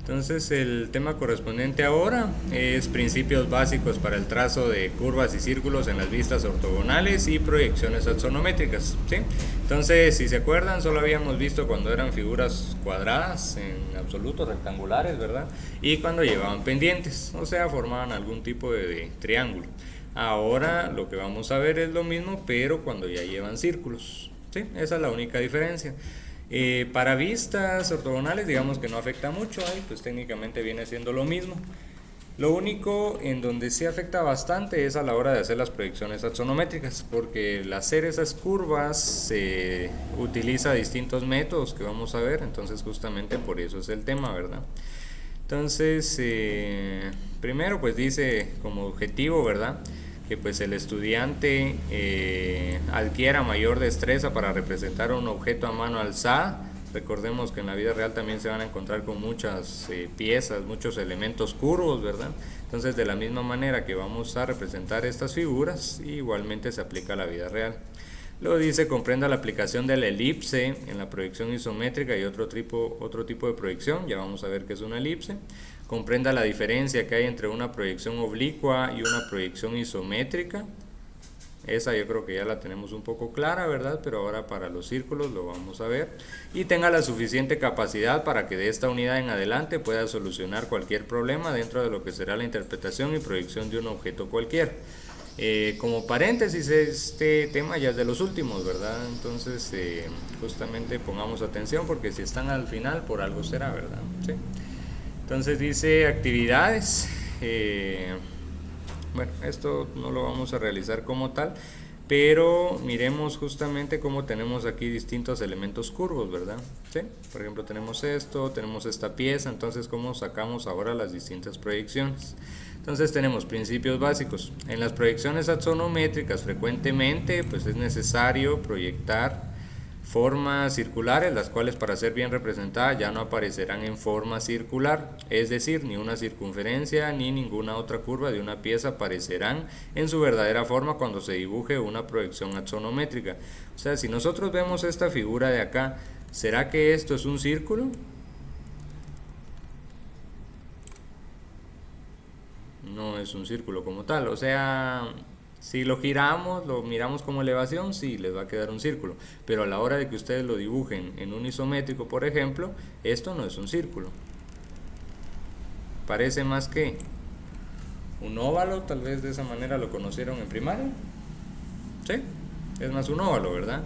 Entonces el tema correspondiente ahora es principios básicos para el trazo de curvas y círculos en las vistas ortogonales y proyecciones axonométricas, ¿sí? Entonces, si se acuerdan, solo habíamos visto cuando eran figuras cuadradas, en absoluto rectangulares, ¿verdad? Y cuando llevaban pendientes, o sea, formaban algún tipo de triángulo. Ahora lo que vamos a ver es lo mismo, pero cuando ya llevan círculos, ¿sí? Esa es la única diferencia. Para vistas ortogonales, digamos que no afecta mucho, ahí pues técnicamente viene siendo lo mismo. Lo único en donde sí afecta bastante es a la hora de hacer las proyecciones axonométricas, porque al hacer esas curvas se utiliza distintos métodos que vamos a ver, entonces justamente por eso es el tema, ¿verdad? Entonces, primero pues dice como objetivo, ¿verdad?, que pues el estudiante adquiera mayor destreza para representar un objeto a mano alzada. Recordemos que en la vida real también se van a encontrar con muchas piezas, muchos elementos curvos, ¿verdad? Entonces, de la misma manera que vamos a representar estas figuras, igualmente se aplica a la vida real. Luego dice, comprenda la aplicación de la elipse en la proyección isométrica y otro tipo de proyección. Ya vamos a ver qué es una elipse. Comprenda la diferencia que hay entre una proyección oblicua y una proyección isométrica. Esa yo creo que ya la tenemos un poco clara, ¿verdad? Pero ahora para los círculos lo vamos a ver. Y tenga la suficiente capacidad para que de esta unidad en adelante pueda solucionar cualquier problema dentro de lo que será la interpretación y proyección de un objeto cualquiera. Como paréntesis, este tema ya es de los últimos, ¿verdad? Entonces, justamente pongamos atención porque si están al final, por algo será, ¿verdad? ¿Sí? Entonces dice actividades. Bueno, esto no lo vamos a realizar como tal, pero miremos justamente cómo tenemos aquí distintos elementos curvos, ¿verdad? ¿Sí? Por ejemplo, tenemos esto, tenemos esta pieza, entonces cómo sacamos ahora las distintas proyecciones. Entonces tenemos principios básicos. En las proyecciones axonométricas frecuentemente pues es necesario proyectar formas circulares, las cuales para ser bien representadas ya no aparecerán en forma circular, es decir, ni una circunferencia ni ninguna otra curva de una pieza aparecerán en su verdadera forma cuando se dibuje una proyección axonométrica. O sea, si nosotros vemos esta figura de acá, ¿será que esto es un círculo? No es un círculo como tal, o sea, si lo giramos, lo miramos como elevación, sí, les va a quedar un círculo, pero a la hora de que ustedes lo dibujen en un isométrico, por ejemplo, esto no es un círculo, parece más que un óvalo, tal vez de esa manera lo conocieron en primaria, ¿sí? Es más un óvalo, ¿verdad?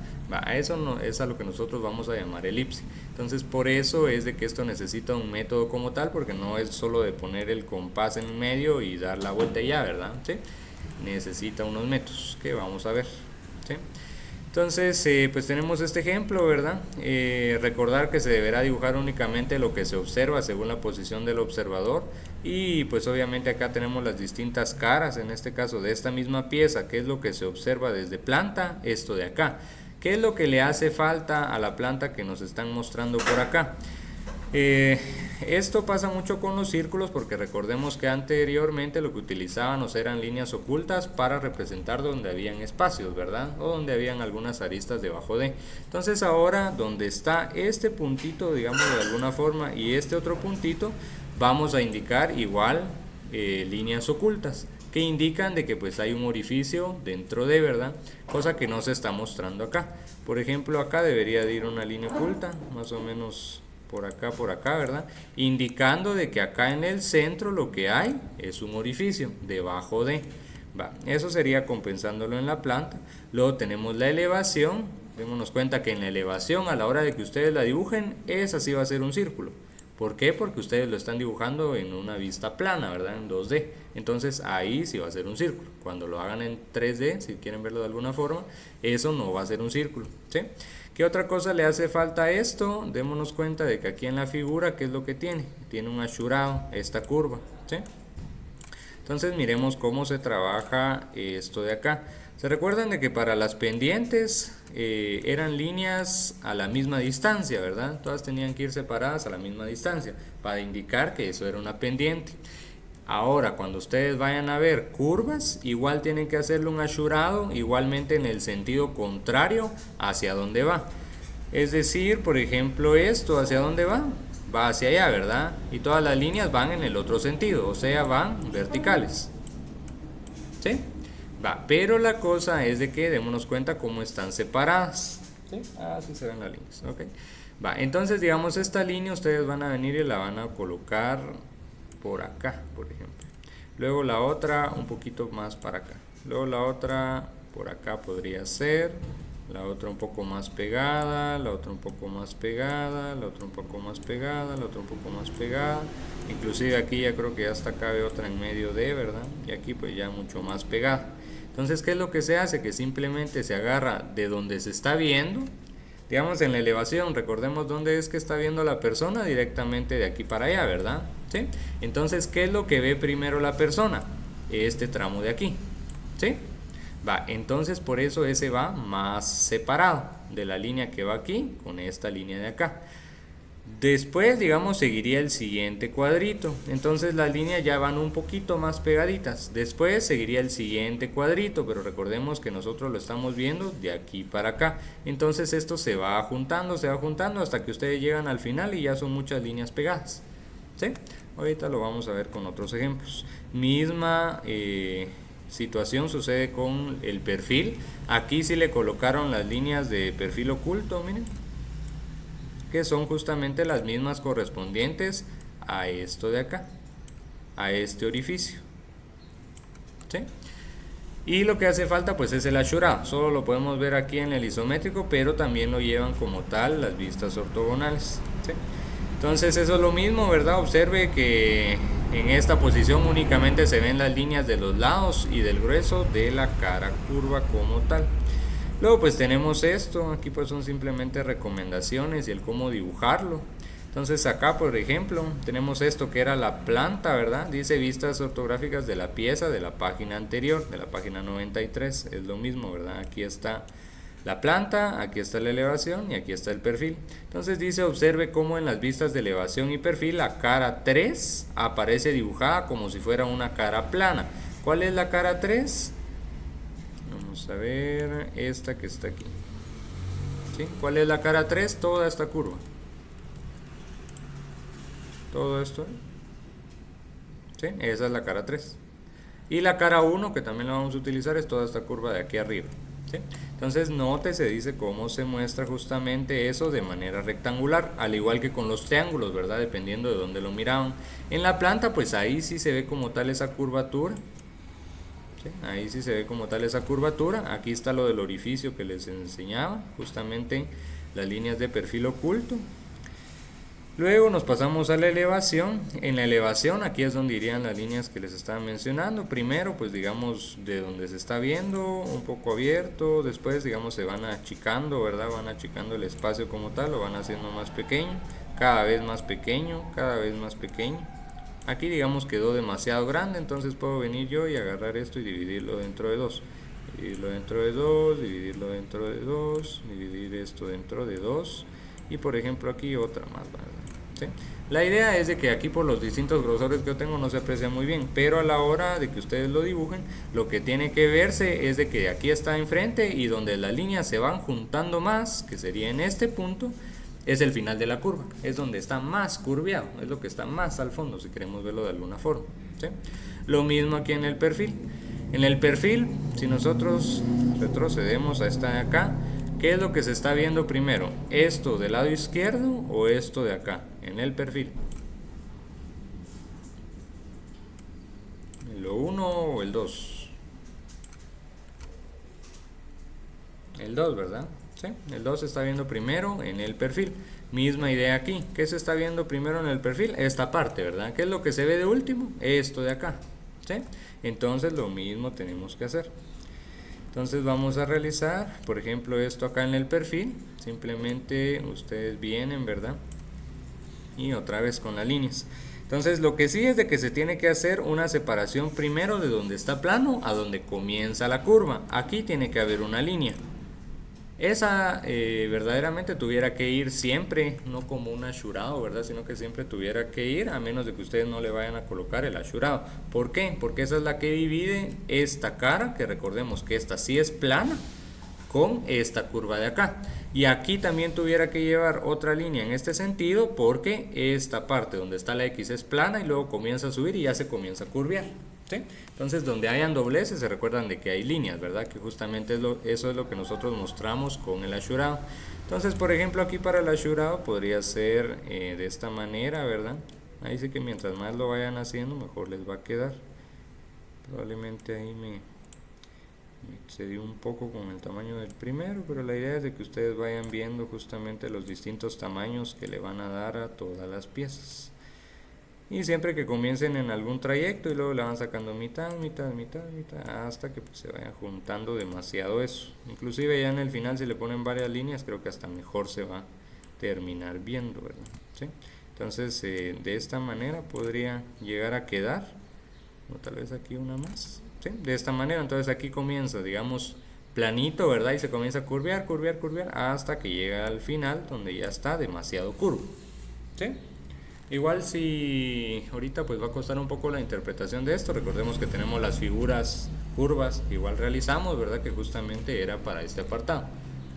Eso no es a lo que nosotros vamos a llamar elipse. Entonces, por eso es de que esto necesita un método como tal, porque no es solo de poner el compás en medio y dar la vuelta y ya, ¿verdad? ¿Sí? Necesita unos métodos que vamos a ver, ¿sí? Entonces, pues tenemos este ejemplo, ¿verdad? Recordar que se deberá dibujar únicamente lo que se observa según la posición del observador, y pues obviamente acá tenemos las distintas caras, en este caso de esta misma pieza, que es lo que se observa desde planta, esto de acá. ¿Qué es lo que le hace falta a la planta que nos están mostrando por acá? Esto pasa mucho con los círculos, porque recordemos que anteriormente lo que utilizábamos eran líneas ocultas para representar donde habían espacios, ¿verdad? O donde habían algunas aristas debajo de. Entonces ahora donde está este puntito, digamos de alguna forma, y este otro puntito, vamos a indicar igual líneas ocultas que indican de que pues hay un orificio dentro de, ¿verdad? Cosa que no se está mostrando acá. Por ejemplo, acá debería de ir una línea oculta, más o menos por acá, ¿verdad? Indicando de que acá en el centro lo que hay es un orificio debajo de. Eso sería compensándolo en la planta. Luego tenemos la elevación. Démonos cuenta que en la elevación, a la hora de que ustedes la dibujen, esa sí va a ser un círculo. ¿Por qué? Porque ustedes lo están dibujando en una vista plana, ¿verdad? En 2D. Entonces ahí sí va a ser un círculo. Cuando lo hagan en 3D, si quieren verlo de alguna forma, eso no va a ser un círculo, ¿sí? ¿Qué otra cosa le hace falta a esto? Démonos cuenta de que aquí en la figura, ¿qué es lo que tiene? Tiene un ashurado, esta curva, ¿sí? Entonces miremos cómo se trabaja esto de acá. ¿Se recuerdan de que para las pendientes eran líneas a la misma distancia, ¿verdad? Todas tenían que ir separadas a la misma distancia para indicar que eso era una pendiente. Ahora, cuando ustedes vayan a ver curvas, igual tienen que hacerle un ashurado, igualmente en el sentido contrario hacia donde va. Es decir, por ejemplo, esto, ¿hacia dónde va? va hacia allá, ¿verdad? Y todas las líneas van en el otro sentido, o sea, van verticales. ¿Sí? Va, pero la cosa es de que démonos cuenta cómo están separadas. ¿Sí? Así se ven las líneas, ok. Va, entonces digamos esta línea ustedes van a venir y la van a colocar por acá, por ejemplo. Luego la otra un poquito más para acá. Luego la otra por acá podría ser. La otra un poco más pegada, la otra un poco más pegada, la otra un poco más pegada, la otra un poco más pegada. Inclusive aquí ya creo que ya hasta cabe otra en medio de, ¿verdad? Y aquí pues ya mucho más pegada. Entonces, ¿qué es lo que se hace? Que simplemente se agarra de donde se está viendo. Digamos en la elevación, recordemos dónde es que está viendo la persona, directamente de aquí para allá, ¿verdad? ¿Sí? Entonces, ¿qué es lo que ve primero la persona? Este tramo de aquí, ¿sí? Va, entonces por eso ese va más separado de la línea que va aquí con esta línea de acá. Después, digamos, seguiría el siguiente cuadrito. Entonces las líneas ya van un poquito más pegaditas. Después seguiría el siguiente cuadrito, pero recordemos que nosotros lo estamos viendo de aquí para acá. Entonces esto se va juntando hasta que ustedes llegan al final y ya son muchas líneas pegadas. ¿Sí? Ahorita lo vamos a ver con otros ejemplos. Misma situación sucede con el perfil. Aquí sí le colocaron las líneas de perfil oculto, miren, que son justamente las mismas correspondientes a esto de acá, a este orificio. ¿Sí? Y lo que hace falta pues es el achurado. Solo lo podemos ver aquí en el isométrico, pero también lo llevan como tal las vistas ortogonales. ¿Sí? Entonces eso es lo mismo, ¿verdad? Observe que en esta posición únicamente se ven las líneas de los lados y del grueso de la cara curva como tal. Luego pues tenemos esto, aquí pues son simplemente recomendaciones y el cómo dibujarlo. Entonces acá por ejemplo tenemos esto que era la planta, ¿verdad? Dice vistas ortográficas de la pieza de la página anterior, de la página 93, es lo mismo, ¿verdad? Aquí está la planta, aquí está la elevación y aquí está el perfil. Entonces dice observe cómo en las vistas de elevación y perfil la cara 3 aparece dibujada como si fuera una cara plana. ¿Cuál es la cara 3? Vamos a ver esta que está aquí. ¿Sí? ¿Cuál es la cara 3? Toda esta curva. Todo esto. ¿Sí? Esa es la cara 3. Y la cara 1, que también la vamos a utilizar, es toda esta curva de aquí arriba. ¿Sí? Entonces nótese, dice cómo se muestra justamente eso de manera rectangular, al igual que con los triángulos, ¿verdad? Dependiendo de dónde lo miraban. En la planta, pues ahí sí se ve como tal esa curvatura. ¿Sí? Ahí sí se ve como tal esa curvatura. Aquí está lo del orificio que les enseñaba, justamente las líneas de perfil oculto. Luego nos pasamos a la elevación. En la elevación aquí es donde irían las líneas que les estaba mencionando. Primero pues digamos de donde se está viendo, un poco abierto. Después digamos se van achicando, ¿verdad? Van achicando el espacio como tal, lo van haciendo más pequeño, cada vez más pequeño, cada vez más pequeño. Aquí digamos quedó demasiado grande, entonces puedo venir yo y agarrar esto y dividirlo dentro de 2. Dividirlo dentro de 2, dividirlo dentro de 2, dividir esto dentro de 2. Y por ejemplo aquí otra más, ¿verdad? ¿Sí? La idea es de que aquí por los distintos grosores que yo tengo no se aprecia muy bien, pero a la hora de que ustedes lo dibujen, lo que tiene que verse es de que aquí está enfrente y donde las líneas se van juntando más, que sería en este punto, es el final de la curva, es donde está más curveado, es lo que está más al fondo si queremos verlo de alguna forma. ¿Sí? Lo mismo aquí en el perfil. En el perfil, si nosotros retrocedemos a esta de acá, ¿qué es lo que se está viendo primero? ¿Esto del lado izquierdo o esto de acá? En el perfil. ¿Lo 1 o el 2? El 2, ¿verdad? ¿Sí? El 2 se está viendo primero en el perfil. Misma idea aquí. ¿Qué se está viendo primero en el perfil? Esta parte, ¿verdad? ¿Qué es lo que se ve de último? Esto de acá. ¿Sí? Entonces lo mismo tenemos que hacer. Entonces vamos a realizar, por ejemplo, esto acá en el perfil. Simplemente ustedes vienen, ¿verdad? Y otra vez con las líneas. Entonces lo que sí es de que se tiene que hacer una separación primero de donde está plano a donde comienza la curva. Aquí tiene que haber una línea. Esa verdaderamente tuviera que ir siempre, no como un achurado, ¿verdad? Sino que siempre tuviera que ir, a menos de que ustedes no le vayan a colocar el achurado. ¿Por qué? Porque esa es la que divide esta cara, que recordemos que esta sí es plana, con esta curva de acá. Y aquí también tuviera que llevar otra línea en este sentido, porque esta parte donde está la X es plana y luego comienza a subir y ya se comienza a curvear, ¿sí? Entonces donde hayan dobleces se recuerdan de que hay líneas, ¿verdad? Que justamente eso es lo que nosotros mostramos con el ashurado. Entonces, por ejemplo, aquí para el ashurado podría ser de esta manera, ¿verdad? Ahí sí que mientras más lo vayan haciendo, mejor les va a quedar. Probablemente ahí me excedí un poco con el tamaño del primero, pero la idea es de que ustedes vayan viendo justamente los distintos tamaños que le van a dar a todas las piezas. Y siempre que comiencen en algún trayecto y luego le van sacando mitad, mitad, mitad, mitad, hasta que pues se vaya juntando demasiado eso. Inclusive ya en el final, si le ponen varias líneas, creo que hasta mejor se va a terminar viendo, ¿verdad? ¿Sí? Entonces de esta manera podría llegar a quedar, o tal vez aquí una más, ¿sí? De esta manera. Entonces aquí comienza, digamos, planito, ¿verdad? Y se comienza a curvear, curvear, curvear, hasta que llega al final donde ya está demasiado curvo, ¿sí? Igual si ahorita pues va a costar un poco la interpretación de esto, recordemos que tenemos las figuras curvas que igual realizamos, ¿verdad? Que justamente era para este apartado,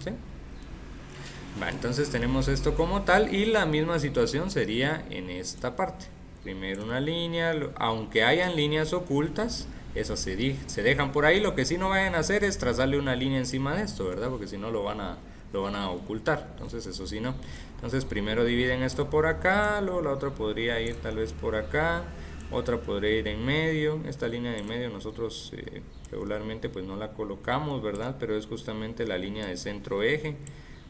¿sí? Entonces tenemos esto como tal y la misma situación sería en esta parte. Primero una línea, aunque hayan líneas ocultas, esas se dejan por ahí. Lo que sí no vayan a hacer es trazarle una línea encima de esto, ¿verdad? Porque si no lo van a ocultar, entonces eso sí no. Entonces primero dividen esto por acá, luego la otra podría ir tal vez por acá, otra podría ir en medio. Esta línea de en medio nosotros regularmente pues no la colocamos, ¿verdad? Pero es justamente la línea de centro eje.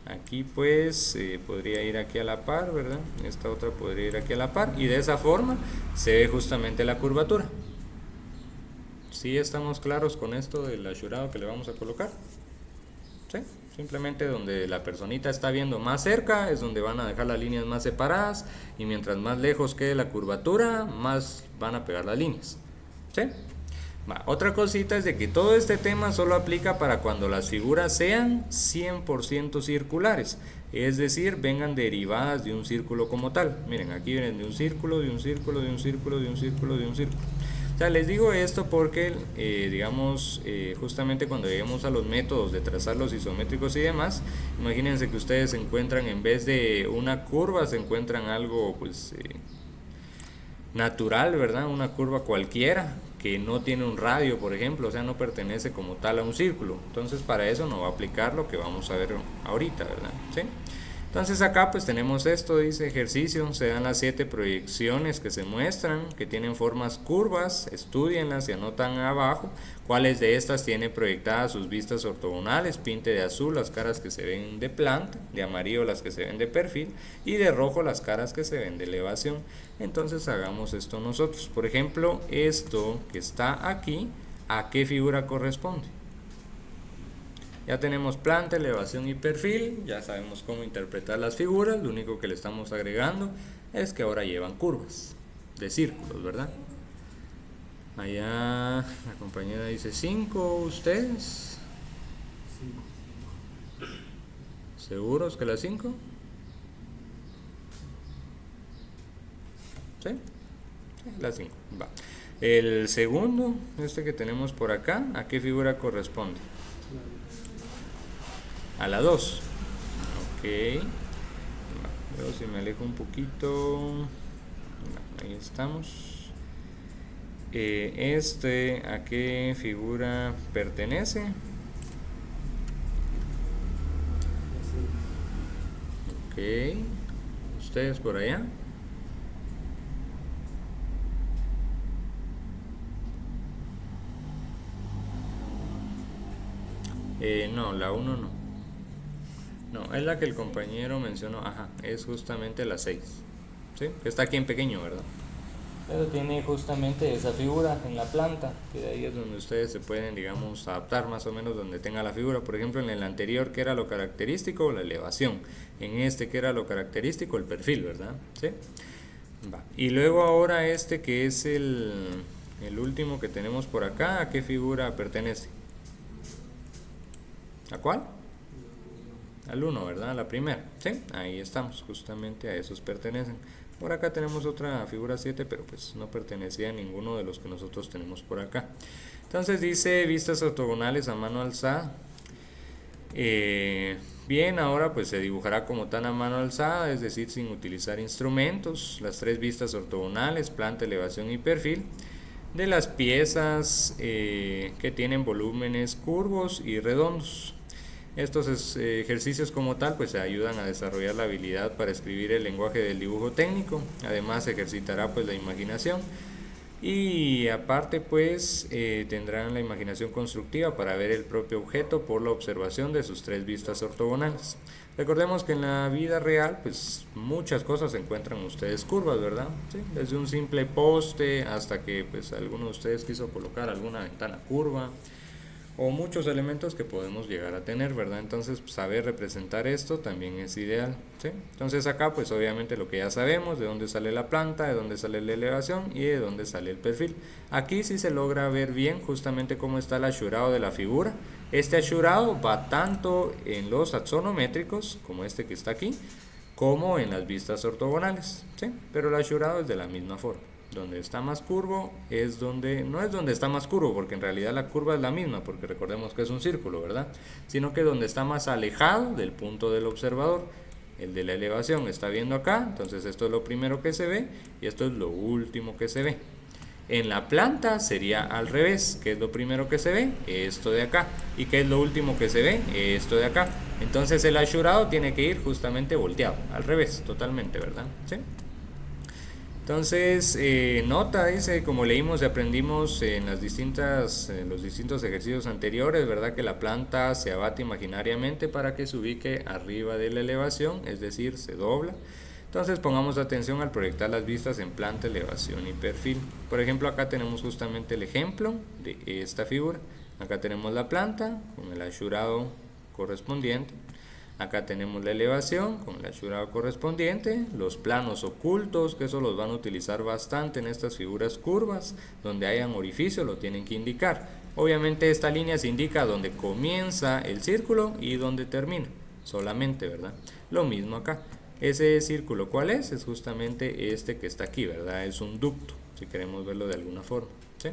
Aquí pues podría ir aquí a la par, ¿verdad? Esta otra podría ir aquí a la par y de esa forma se ve justamente la curvatura. ¿Sí estamos claros con esto del ashurado que le vamos a colocar? ¿Sí? Simplemente donde la personita está viendo más cerca es donde van a dejar las líneas más separadas y mientras más lejos quede la curvatura, más van a pegar las líneas. ¿Sí? Otra cosita es de que todo este tema solo aplica para cuando las figuras sean 100% circulares, es decir, vengan derivadas de un círculo como tal. Miren, aquí vienen de un círculo, de un círculo, de un círculo, de un círculo, de un círculo. O sea, les digo esto porque, digamos, justamente cuando lleguemos a los métodos de trazar los isométricos y demás, imagínense que ustedes se encuentran, en vez de una curva, se encuentran algo, pues, natural, ¿verdad? Una curva cualquiera que no tiene un radio, por ejemplo, o sea, no pertenece como tal a un círculo. Entonces, para eso no va a aplicar lo que vamos a ver ahorita, ¿verdad? ¿Sí? Entonces acá pues tenemos esto, dice ejercicio, se dan las 7 proyecciones que se muestran, que tienen formas curvas, estudienlas y anotan abajo cuáles de estas tiene proyectadas sus vistas ortogonales. Pinte de azul las caras que se ven de planta, de amarillo las que se ven de perfil y de rojo las caras que se ven de elevación. Entonces hagamos esto nosotros. Por ejemplo, esto que está aquí, ¿a qué figura corresponde? Ya tenemos planta, elevación y perfil, ya sabemos cómo interpretar las figuras, lo único que le estamos agregando es que ahora llevan curvas de círculos, ¿verdad? Allá la compañera dice 5, ¿ustedes? 5. ¿Seguros que las 5? ¿Sí? Las 5, va. El segundo, este que tenemos por acá, ¿a qué figura corresponde? A la 2. Ok. Luego si me alejo un poquito. Ahí estamos. ¿A qué figura pertenece? Ok. ¿Ustedes por allá? No, la 1 no. No, es la que el compañero mencionó, ajá, es justamente la 6, ¿sí? Que está aquí en pequeño, ¿verdad? Pero tiene justamente esa figura en la planta, que de ahí es donde ustedes se pueden, digamos, adaptar más o menos donde tenga la figura. Por ejemplo, en el anterior, que era lo característico, la elevación. En este, que era lo característico, el perfil, ¿verdad? ¿Sí? Va. Y luego ahora este, que es el último que tenemos por acá, ¿a qué figura pertenece? ¿A cuál? Al 1, ¿verdad? A la primera, ¿sí? Ahí estamos, justamente a esos pertenecen. Por acá tenemos otra figura 7, pero pues no pertenecía a ninguno de los que nosotros tenemos por acá. Entonces dice vistas ortogonales a mano alzada. Bien, ahora pues se dibujará como tal a mano alzada, es decir, sin utilizar instrumentos, las tres vistas ortogonales, planta, elevación y perfil, de las piezas que tienen volúmenes curvos y redondos. Estos ejercicios como tal pues ayudan a desarrollar la habilidad para escribir el lenguaje del dibujo técnico, además ejercitará pues la imaginación. Y aparte pues tendrán la imaginación constructiva para ver el propio objeto por la observación de sus tres vistas ortogonales. Recordemos que en la vida real pues muchas cosas encuentran ustedes curvas, ¿verdad? ¿Sí? Desde un simple poste hasta que pues alguno de ustedes quiso colocar alguna ventana curva o muchos elementos que podemos llegar a tener, ¿verdad? Entonces pues, saber representar esto también es ideal, ¿sí? Entonces acá pues obviamente lo que ya sabemos, de dónde sale la planta, de dónde sale la elevación y de dónde sale el perfil. Aquí sí se logra ver bien justamente cómo está el achurado de la figura. Este achurado va tanto en los axonométricos, como este que está aquí, como en las vistas ortogonales, ¿sí? Pero el achurado es de la misma forma. Donde está más curvo es donde, no es donde está más curvo, porque en realidad la curva es la misma, porque recordemos que es un círculo, ¿verdad? Sino que donde está más alejado del punto del observador. El de la elevación está viendo acá, entonces esto es lo primero que se ve y esto es lo último que se ve. En la planta sería al revés, ¿qué es lo primero que se ve? Esto de acá. ¿Y qué es lo último que se ve? Esto de acá. Entonces el achurado tiene que ir justamente volteado, al revés, totalmente, ¿verdad? ¿Sí? Entonces, nota, dice, como leímos y aprendimos en los distintos ejercicios anteriores, ¿verdad? Que la planta se abate imaginariamente para que se ubique arriba de la elevación, es decir, se dobla. Entonces pongamos atención al proyectar las vistas en planta, elevación y perfil. Por ejemplo, acá tenemos justamente el ejemplo de esta figura. Acá tenemos la planta con el achurado correspondiente. Acá tenemos la elevación con el achurado correspondiente, los planos ocultos, que eso los van a utilizar bastante en estas figuras curvas, donde hayan orificio lo tienen que indicar. Obviamente esta línea se indica donde comienza el círculo y donde termina, solamente, ¿verdad? Lo mismo acá. Ese círculo, ¿cuál es? Es justamente este que está aquí, ¿verdad? Es un ducto, si queremos verlo de alguna forma, ¿sí?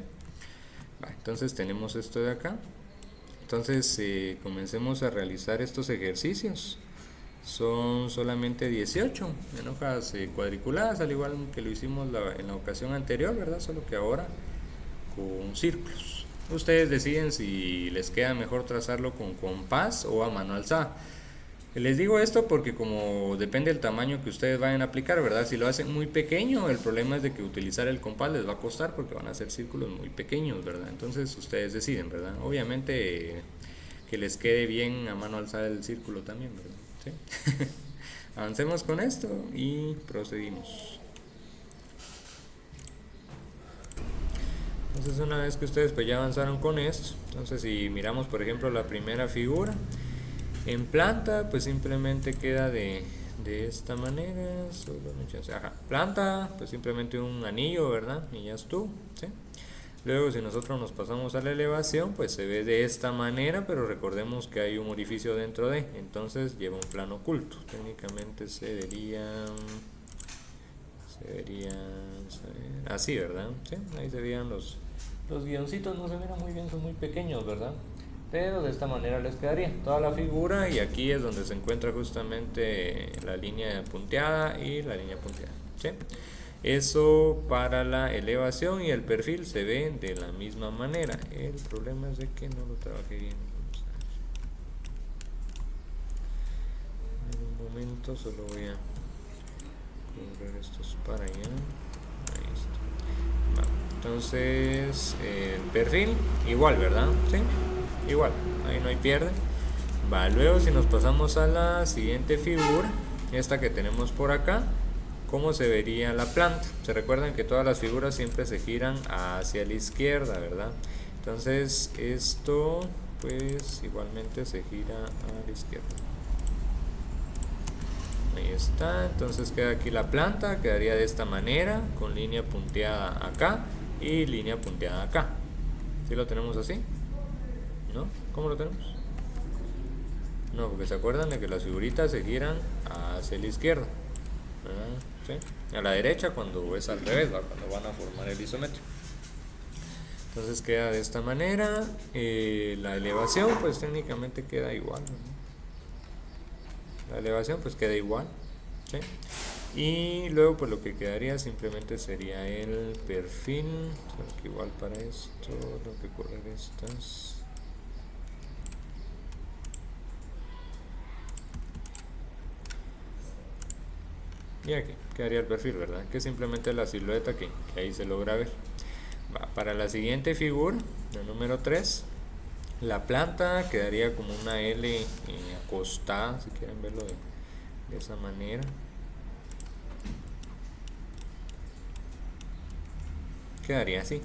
Entonces tenemos esto de acá. Entonces comencemos a realizar estos ejercicios. Son solamente 18 en hojas cuadriculadas, al igual que lo hicimos en la ocasión anterior, ¿verdad? Solo que ahora con círculos. Ustedes deciden si les queda mejor trazarlo con compás o a mano alzada. Les digo esto porque como depende del tamaño que ustedes vayan a aplicar, ¿verdad? Si lo hacen muy pequeño, el problema es de que utilizar el compás les va a costar porque van a hacer círculos muy pequeños, ¿verdad? Entonces ustedes deciden, ¿verdad? Obviamente que les quede bien a mano alzada el círculo también, ¿verdad? ¿Sí? Avancemos con esto y procedimos. Entonces una vez que ustedes pues ya avanzaron con esto, entonces si miramos por ejemplo la primera figura, en planta pues simplemente queda de esta manera, planta pues simplemente un anillo, ¿verdad? Y ya estuvo, ¿sí? Luego si nosotros nos pasamos a la elevación pues se ve de esta manera, pero recordemos que hay un orificio dentro de, entonces lleva un plano oculto, técnicamente se vería así, ¿verdad? ¿Sí? Ahí se veían los guioncitos, no se miran muy bien, son muy pequeños, ¿verdad? Pero de esta manera les quedaría toda la figura y aquí es donde se encuentra justamente la línea punteada y la línea punteada, ¿sí? Eso para la elevación y el perfil se ve de la misma manera. El problema es de que no lo trabajé bien. En un momento solo voy a correr estos para allá. Ahí está. Vale. Entonces el perfil igual, ¿verdad? Sí, igual, ahí no hay pierde. Va, luego si nos pasamos a la siguiente figura, esta que tenemos por acá, ¿cómo se vería la planta? Se recuerdan que todas las figuras siempre se giran hacia la izquierda, ¿verdad? Entonces esto pues igualmente se gira a la izquierda. Ahí está, entonces queda aquí la planta, quedaría de esta manera, con línea punteada acá y línea punteada acá. ¿Sí lo tenemos así? ¿No? ¿Cómo lo tenemos? No, porque se acuerdan de que las figuritas se giran hacia la izquierda, ¿sí? A la derecha cuando es al revés, ¿va? Cuando van a formar el isométrico. Entonces queda de esta manera. La elevación pues técnicamente queda igual, ¿no? La elevación pues queda igual, ¿sí? Y luego pues lo que quedaría simplemente sería el perfil, solo que igual para esto tengo que correr estas. Y aquí quedaría el perfil, ¿verdad? Que es simplemente la silueta que ahí se logra ver. Para la siguiente figura, la número 3, la planta quedaría como una L acostada, si quieren verlo de esa manera. Quedaría así.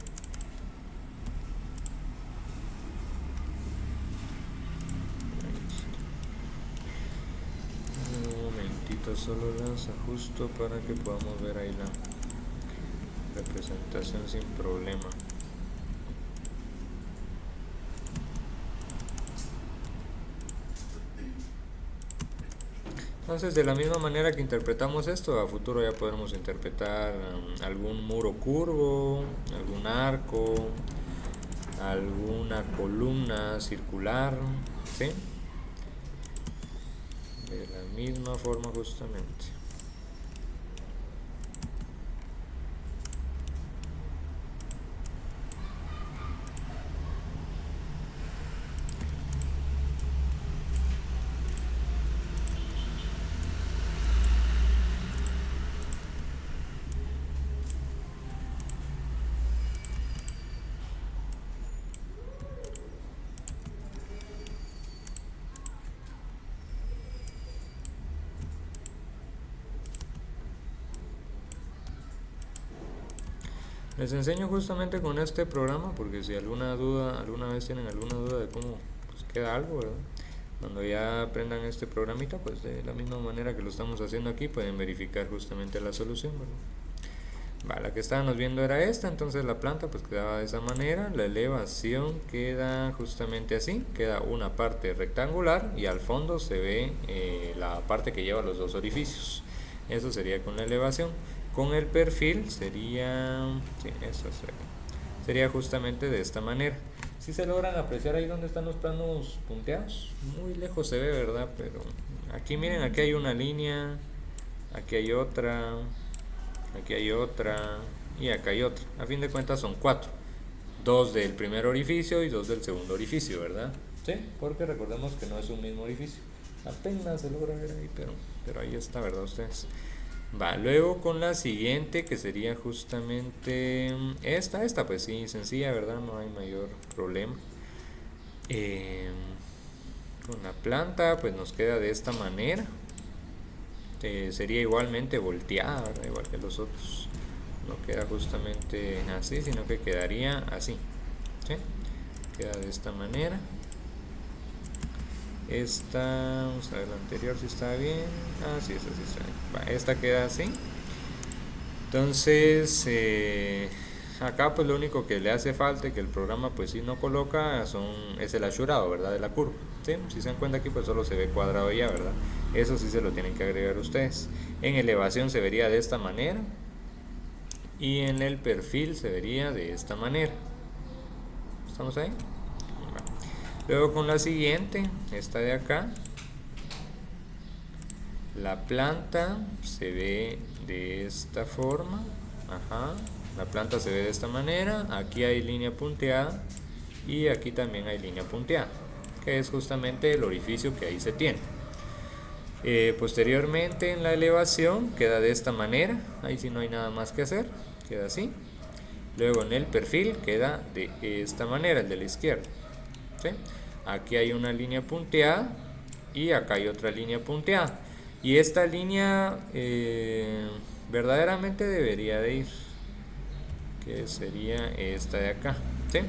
Un momentito, solo las ajusto para que podamos ver ahí la representación sin problema. Entonces, de la misma manera que interpretamos esto, a futuro ya podremos interpretar algún muro curvo, algún arco, alguna columna circular, ¿sí? De la misma forma justamente. Les enseño justamente con este programa porque si alguna vez tienen alguna duda de cómo pues, queda algo, ¿verdad? Cuando ya aprendan este programita, pues de la misma manera que lo estamos haciendo aquí, pueden verificar justamente la solución, ¿verdad? La que estábamos viendo era esta, entonces la planta pues quedaba de esa manera, la elevación queda justamente así, queda una parte rectangular y al fondo se ve la parte que lleva los dos orificios. Eso sería con la elevación. Con el perfil sería, sí, eso sería justamente de esta manera. Si se logran apreciar ahí donde están los planos punteados, muy lejos se ve, ¿verdad? Pero aquí miren, aquí hay una línea, aquí hay otra y acá hay otra. A fin de cuentas son 4, 2 del primer orificio y 2 del segundo orificio, ¿verdad? Sí, porque recordemos que no es un mismo orificio. Apenas se logra ver ahí, pero ahí está, ¿verdad ustedes? Luego con la siguiente que sería justamente esta pues sí, sencilla, ¿verdad? No hay mayor problema. Con la planta pues nos queda de esta manera. Sería igualmente volteada, ¿verdad? Igual que los otros. No queda justamente así, sino que quedaría así, ¿sí? Queda de esta manera. Esta, vamos a ver la anterior si está bien. Sí, esta sí está bien. Esta queda así. Entonces, acá pues lo único que le hace falta y que el programa pues sí no coloca es el asurado, ¿verdad? De la curva, ¿sí? Si se dan cuenta aquí pues solo se ve cuadrado ya, ¿verdad? Eso sí se lo tienen que agregar ustedes. En elevación se vería de esta manera y en el perfil se vería de esta manera. ¿Estamos ahí? Luego con la siguiente, esta de acá, la planta se ve de esta forma, la planta se ve de esta manera, aquí hay línea punteada y aquí también hay línea punteada, que es justamente el orificio que ahí se tiene. Posteriormente en la elevación queda de esta manera, ahí sí no hay nada más que hacer, queda así. Luego en el perfil queda de esta manera, el de la izquierda, ¿sí? Aquí hay una línea punteada y acá hay otra línea punteada. Y esta línea verdaderamente debería de ir, que sería esta de acá, ¿sí?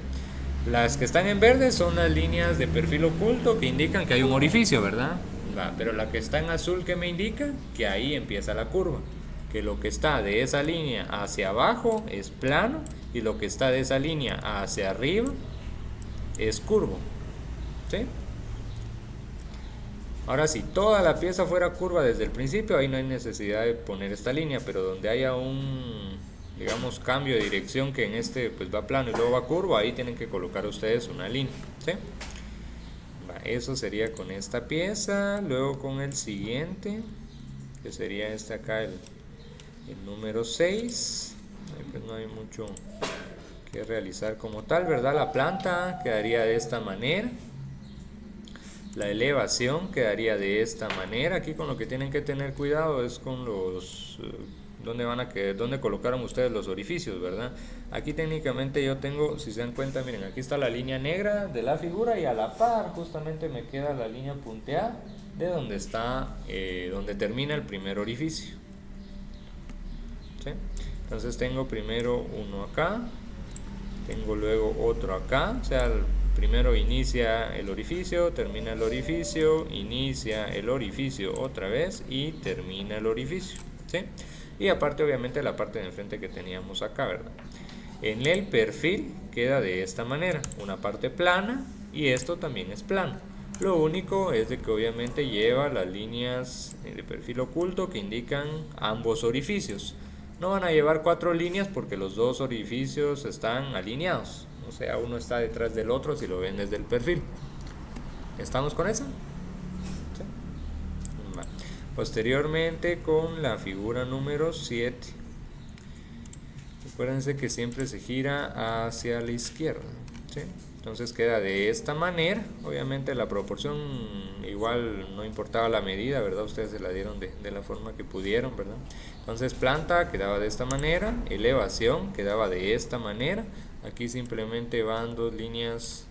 Las que están en verde son las líneas de perfil oculto que indican que hay un orificio, ¿verdad? Pero la que está en azul que me indica que ahí empieza la curva, que lo que está de esa línea hacia abajo es plano y lo que está de esa línea hacia arriba es curvo, ¿sí? Ahora si toda la pieza fuera curva desde el principio, ahí no hay necesidad de poner esta línea, pero donde haya un digamos, cambio de dirección, que en este pues va plano y luego va curvo, ahí tienen que colocar ustedes una línea, ¿sí? Eso sería con esta pieza. Luego con el siguiente, que sería este acá, el número 6. Pues no hay mucho que realizar como tal, ¿verdad? La planta quedaría de esta manera. La elevación quedaría de esta manera. Aquí con lo que tienen que tener cuidado es con los dónde colocaron ustedes los orificios, ¿verdad? Aquí técnicamente yo tengo, si se dan cuenta, miren, aquí está la línea negra de la figura y a la par justamente me queda la línea punteada de donde está, donde termina el primer orificio, ¿sí? Entonces tengo primero uno acá, tengo luego otro acá, o sea, primero inicia el orificio, termina el orificio, inicia el orificio otra vez y termina el orificio, ¿sí? Y aparte obviamente la parte de enfrente que teníamos acá, ¿verdad? En el perfil queda de esta manera, una parte plana y esto también es plano. Lo único es de que obviamente lleva las líneas de perfil oculto que indican ambos orificios. No van a llevar 4 líneas porque los dos orificios están alineados, o sea, uno está detrás del otro si lo ven desde el perfil. ¿Estamos con eso? ¿Sí? Vale. Posteriormente con la figura número 7. Acuérdense que siempre se gira hacia la izquierda, ¿sí? Entonces queda de esta manera. Obviamente la proporción igual no importaba la medida, ¿verdad? Ustedes se la dieron de la forma que pudieron, ¿verdad? Entonces planta quedaba de esta manera, elevación quedaba de esta manera. Aquí simplemente van 2 líneas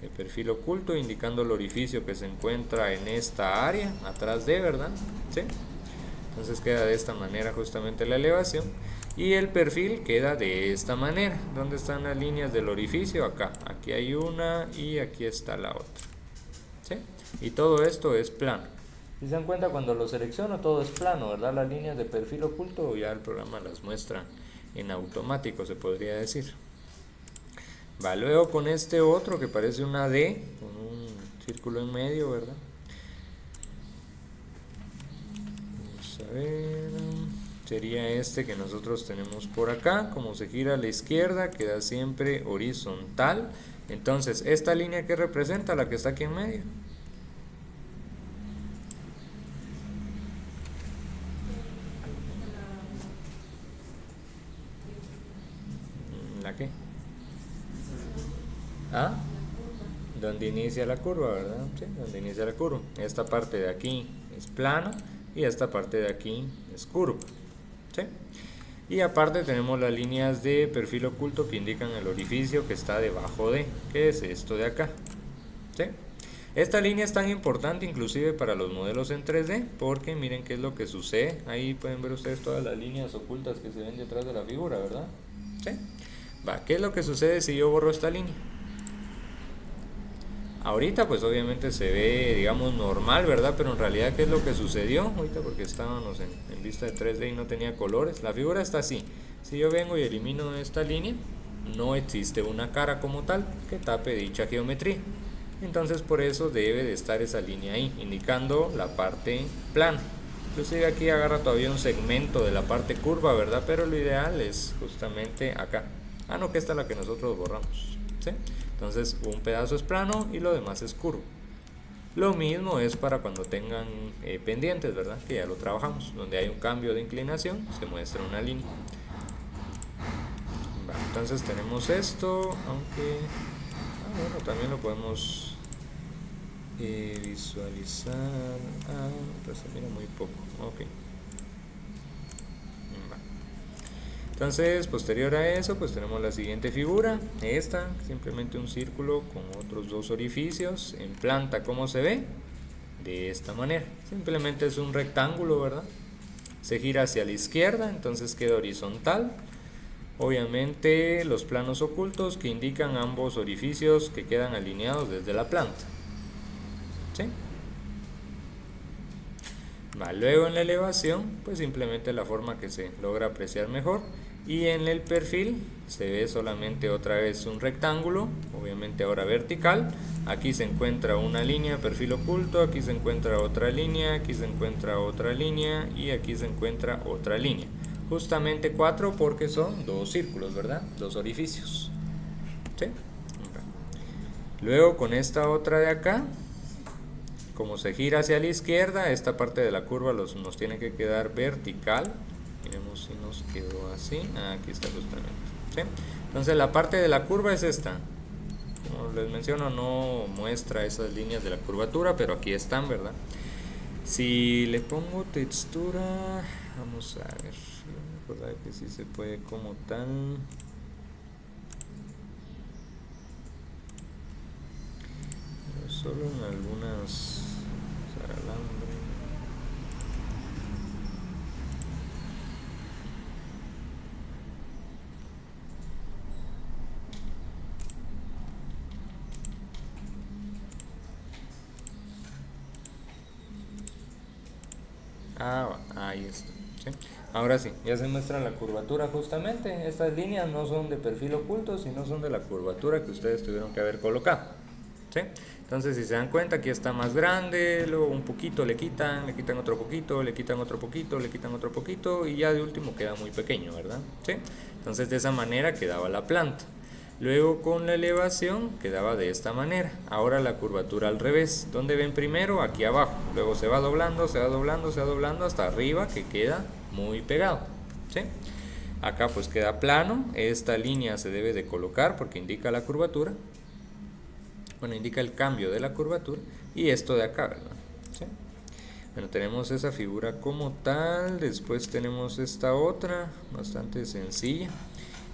de perfil oculto indicando el orificio que se encuentra en esta área, atrás de, ¿verdad? ¿Sí? Entonces queda de esta manera justamente la elevación. Y el perfil queda de esta manera. ¿Dónde están las líneas del orificio? Acá. Aquí hay una y aquí está la otra, ¿sí? Y todo esto es plano. Si se dan cuenta, cuando lo selecciono todo es plano, ¿verdad? Las líneas de perfil oculto ya el programa las muestra en automático, se podría decir. Va, luego con este otro que parece una D, con un círculo en medio, ¿verdad? Vamos a ver. Sería este que nosotros tenemos por acá. Como se gira a la izquierda, queda siempre horizontal. Entonces, esta línea que representa, la que está aquí en medio. ¿La qué? ¿Ah? Donde inicia la curva, ¿verdad? Sí, donde inicia la curva. Esta parte de aquí es plana y esta parte de aquí es curva, ¿sí? Y aparte tenemos las líneas de perfil oculto que indican el orificio que está debajo de, que es esto de acá, ¿sí? Esta línea es tan importante inclusive para los modelos en 3D porque miren qué es lo que sucede. Ahí pueden ver ustedes todas las líneas ocultas que se ven detrás de la figura, ¿verdad? ¿Sí? Va, ¿qué es lo que sucede si yo borro esta línea? Ahorita pues obviamente se ve, digamos, normal, ¿verdad? Pero en realidad, ¿qué es lo que sucedió? Ahorita porque estábamos en vista de 3D y no tenía colores. La figura está así. Si yo vengo y elimino esta línea, no existe una cara como tal que tape dicha geometría. Entonces por eso debe de estar esa línea ahí, indicando la parte plana. Inclusive aquí agarra todavía un segmento de la parte curva, ¿verdad? Pero lo ideal es justamente acá. Ah, no, que esta es la que nosotros borramos, ¿sí? Entonces un pedazo es plano y lo demás es curvo. Lo mismo es para cuando tengan pendientes, ¿verdad? Que ya lo trabajamos. Donde hay un cambio de inclinación, se muestra una línea. Vale, entonces tenemos esto, aunque bueno, también lo podemos visualizar. Pues se mira muy poco. Ok. Entonces, posterior a eso, pues tenemos la siguiente figura, esta, simplemente un círculo con otros 2 orificios. En planta, ¿cómo se ve? De esta manera, simplemente es un rectángulo, ¿verdad? Se gira hacia la izquierda, entonces queda horizontal. Obviamente los planos ocultos que indican ambos orificios que quedan alineados desde la planta, ¿sí? Luego en la elevación, pues simplemente la forma que se logra apreciar mejor. Y en el perfil se ve solamente otra vez un rectángulo, obviamente ahora vertical. Aquí se encuentra una línea de perfil oculto, aquí se encuentra otra línea, aquí se encuentra otra línea y aquí se encuentra otra línea. justamente 4 porque son dos círculos, ¿verdad? Dos orificios. ¿Sí? Luego con esta otra de acá, como se gira hacia la izquierda, esta parte de la curva nos tiene que quedar vertical. Miremos si nos quedó así. Aquí está justamente. ¿Sí? Entonces la parte de la curva es esta. Como les menciono, no muestra esas líneas de la curvatura, pero aquí están, ¿verdad? Si le pongo textura, vamos a ver, recordar que sí se puede como tal. Solo en algunas alambre. Ahí está. ¿Sí? Ahora sí, ya se muestra la curvatura justamente. Estas líneas no son de perfil oculto, sino son de la curvatura que ustedes tuvieron que haber colocado. ¿Sí? Entonces, si se dan cuenta, aquí está más grande, luego un poquito le quitan otro poquito, le quitan otro poquito, le quitan otro poquito y ya de último queda muy pequeño, ¿verdad? ¿Sí? Entonces, de esa manera quedaba la planta. Luego con la elevación quedaba de esta manera. Ahora la curvatura al revés. ¿Dónde ven primero? Aquí abajo. Luego se va doblando, se va doblando, se va doblando hasta arriba que queda muy pegado. ¿Sí? Acá pues queda plano. Esta línea se debe de colocar porque indica la curvatura. Bueno, indica el cambio de la curvatura. Y esto de acá, ¿verdad? ¿Sí? Bueno, tenemos esa figura como tal. Después tenemos esta otra, bastante sencilla.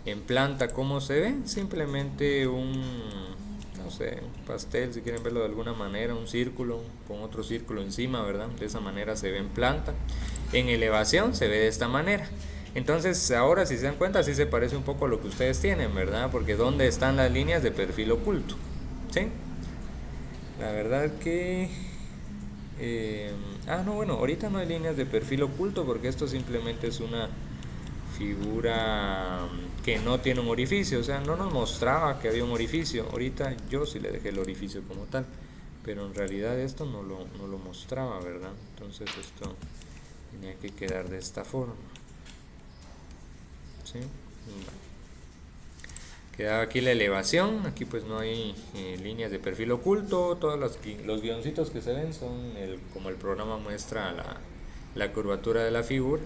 En planta, ¿cómo se ve? Simplemente no sé, un pastel, si quieren verlo de alguna manera, un círculo con otro círculo encima, ¿verdad? De esa manera se ve en planta. En elevación se ve de esta manera. Entonces, ahora si se dan cuenta, sí se parece un poco a lo que ustedes tienen, ¿verdad? Porque ¿dónde están las líneas de perfil oculto? ¿Sí? La verdad que... no, bueno, ahorita no hay líneas de perfil oculto porque esto simplemente es una figura que no tiene un orificio, o sea, no nos mostraba que había un orificio. Ahorita yo sí le dejé el orificio como tal, pero en realidad esto no lo mostraba, ¿verdad? Entonces esto tenía que quedar de esta forma. ¿Sí? Quedaba aquí la elevación. Aquí pues no hay líneas de perfil oculto. Todos los guioncitos que se ven son como el programa muestra la curvatura de la figura.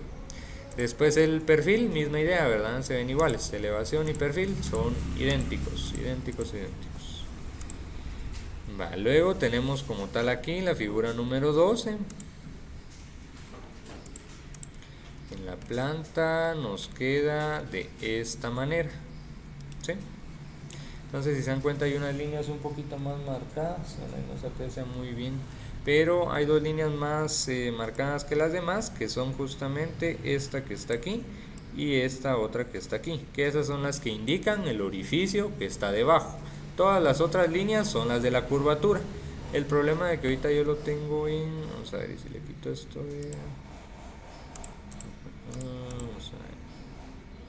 Después el perfil, misma idea, ¿verdad? Se ven iguales. Elevación y perfil son idénticos. Luego tenemos como tal aquí la figura número 12. En la planta nos queda de esta manera. ¿Sí? Entonces, si se dan cuenta, hay unas líneas un poquito más marcadas. No se aprecia muy bien, pero hay dos líneas más marcadas que las demás, que son justamente esta que está aquí y esta otra que está aquí, que esas son las que indican el orificio que está debajo. Todas las otras líneas son las de la curvatura. El problema de que ahorita yo lo tengo vamos a ver si le quito esto vamos a ver.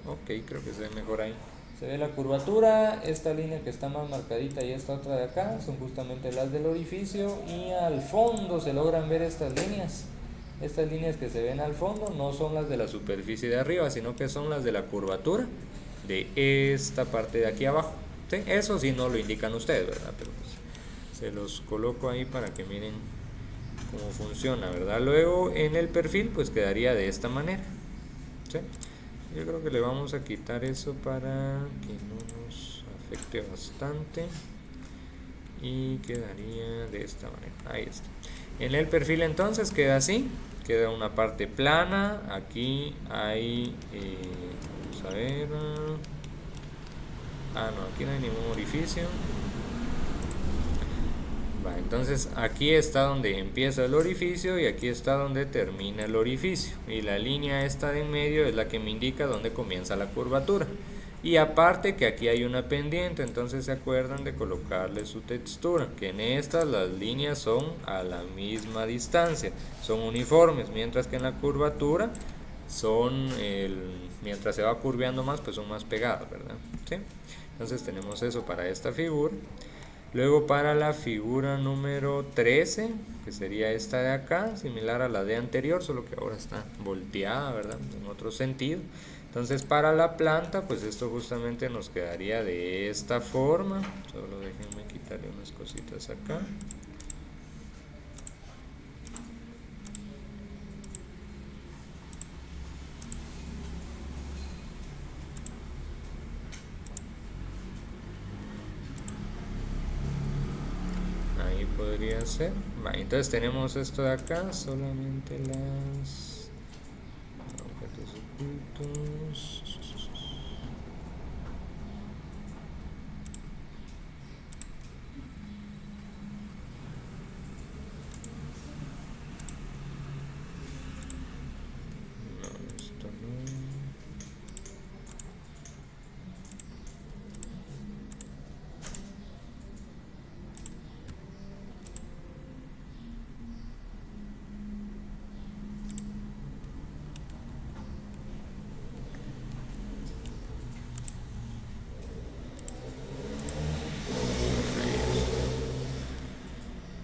Ok, creo que se ve mejor ahí. Se ve la curvatura, esta línea que está más marcadita y esta otra de acá son justamente las del orificio, y al fondo se logran ver estas líneas. Estas líneas que se ven al fondo no son las de la superficie de arriba, sino que son las de la curvatura de esta parte de aquí abajo. ¿Sí? Eso sí no lo indican ustedes, ¿verdad? Pero pues, se los coloco ahí para que miren cómo funciona, ¿verdad? Luego en el perfil pues quedaría de esta manera. ¿Sí? Yo creo que le vamos a quitar eso para que no nos afecte bastante y quedaría de esta manera. Ahí está. En el perfil entonces queda así, queda una parte plana. Aquí hay vamos a ver, no, aquí no hay ningún orificio. Entonces aquí está donde empieza el orificio y aquí está donde termina el orificio, y la línea esta de en medio es la que me indica dónde comienza la curvatura. Y aparte que aquí hay una pendiente, entonces se acuerdan de colocarle su textura, que en estas las líneas son a la misma distancia, son uniformes, mientras que en la curvatura mientras se va curveando más, pues son más pegadas, ¿verdad? ¿Sí? Entonces tenemos eso para esta figura. Luego para la figura número 13, que sería esta de acá, similar a la de anterior, solo que ahora está volteada, ¿verdad? En otro sentido. Entonces para la planta, pues esto justamente nos quedaría de esta forma. Solo déjenme quitarle unas cositas acá. Ahí podría ser. Entonces tenemos esto de acá, solamente las objetos ocultos. No, esto no.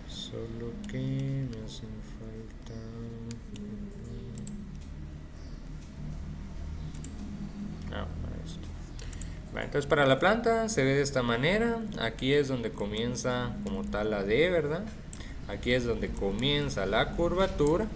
Solo que me hacen falta. Esto. Entonces para la planta se ve de esta manera. Aquí es donde comienza como tal la D, ¿verdad? Aquí es donde comienza la curvatura.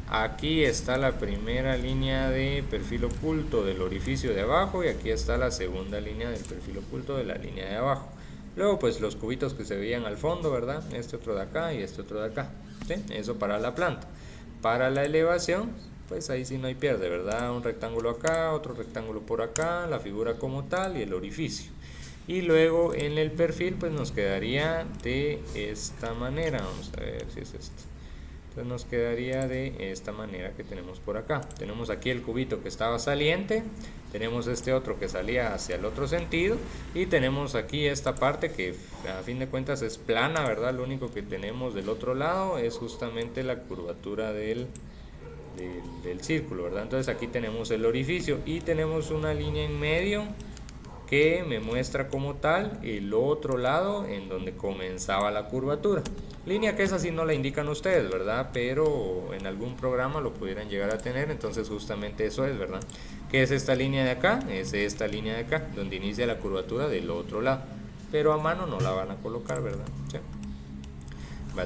Aquí está la primera línea de perfil oculto del orificio de abajo y aquí está la segunda línea del perfil oculto de la línea de abajo. Luego pues los cubitos que se veían al fondo, ¿verdad? Este otro de acá y este otro de acá. ¿Sí? Eso para la planta. Para la elevación, pues ahí sí no hay pierde, ¿verdad? Un rectángulo acá, otro rectángulo por acá, la figura como tal y el orificio. Y luego en el perfil pues nos quedaría de esta manera. Vamos a ver si es esto. Entonces nos quedaría de esta manera que tenemos por acá. Tenemos aquí el cubito que estaba saliente, tenemos este otro que salía hacia el otro sentido y tenemos aquí esta parte que a fin de cuentas es plana, ¿verdad? Lo único que tenemos del otro lado es justamente la curvatura del círculo, ¿verdad? Entonces aquí tenemos el orificio y tenemos una línea en medio que me muestra como tal el otro lado en donde comenzaba la curvatura. Línea que esa sí no la indican ustedes, ¿verdad? Pero en algún programa lo pudieran llegar a tener, entonces justamente eso es, ¿verdad? ¿Qué es esta línea de acá? Es esta línea de acá, donde inicia la curvatura del otro lado. Pero a mano no la van a colocar, ¿verdad? ¿Sí?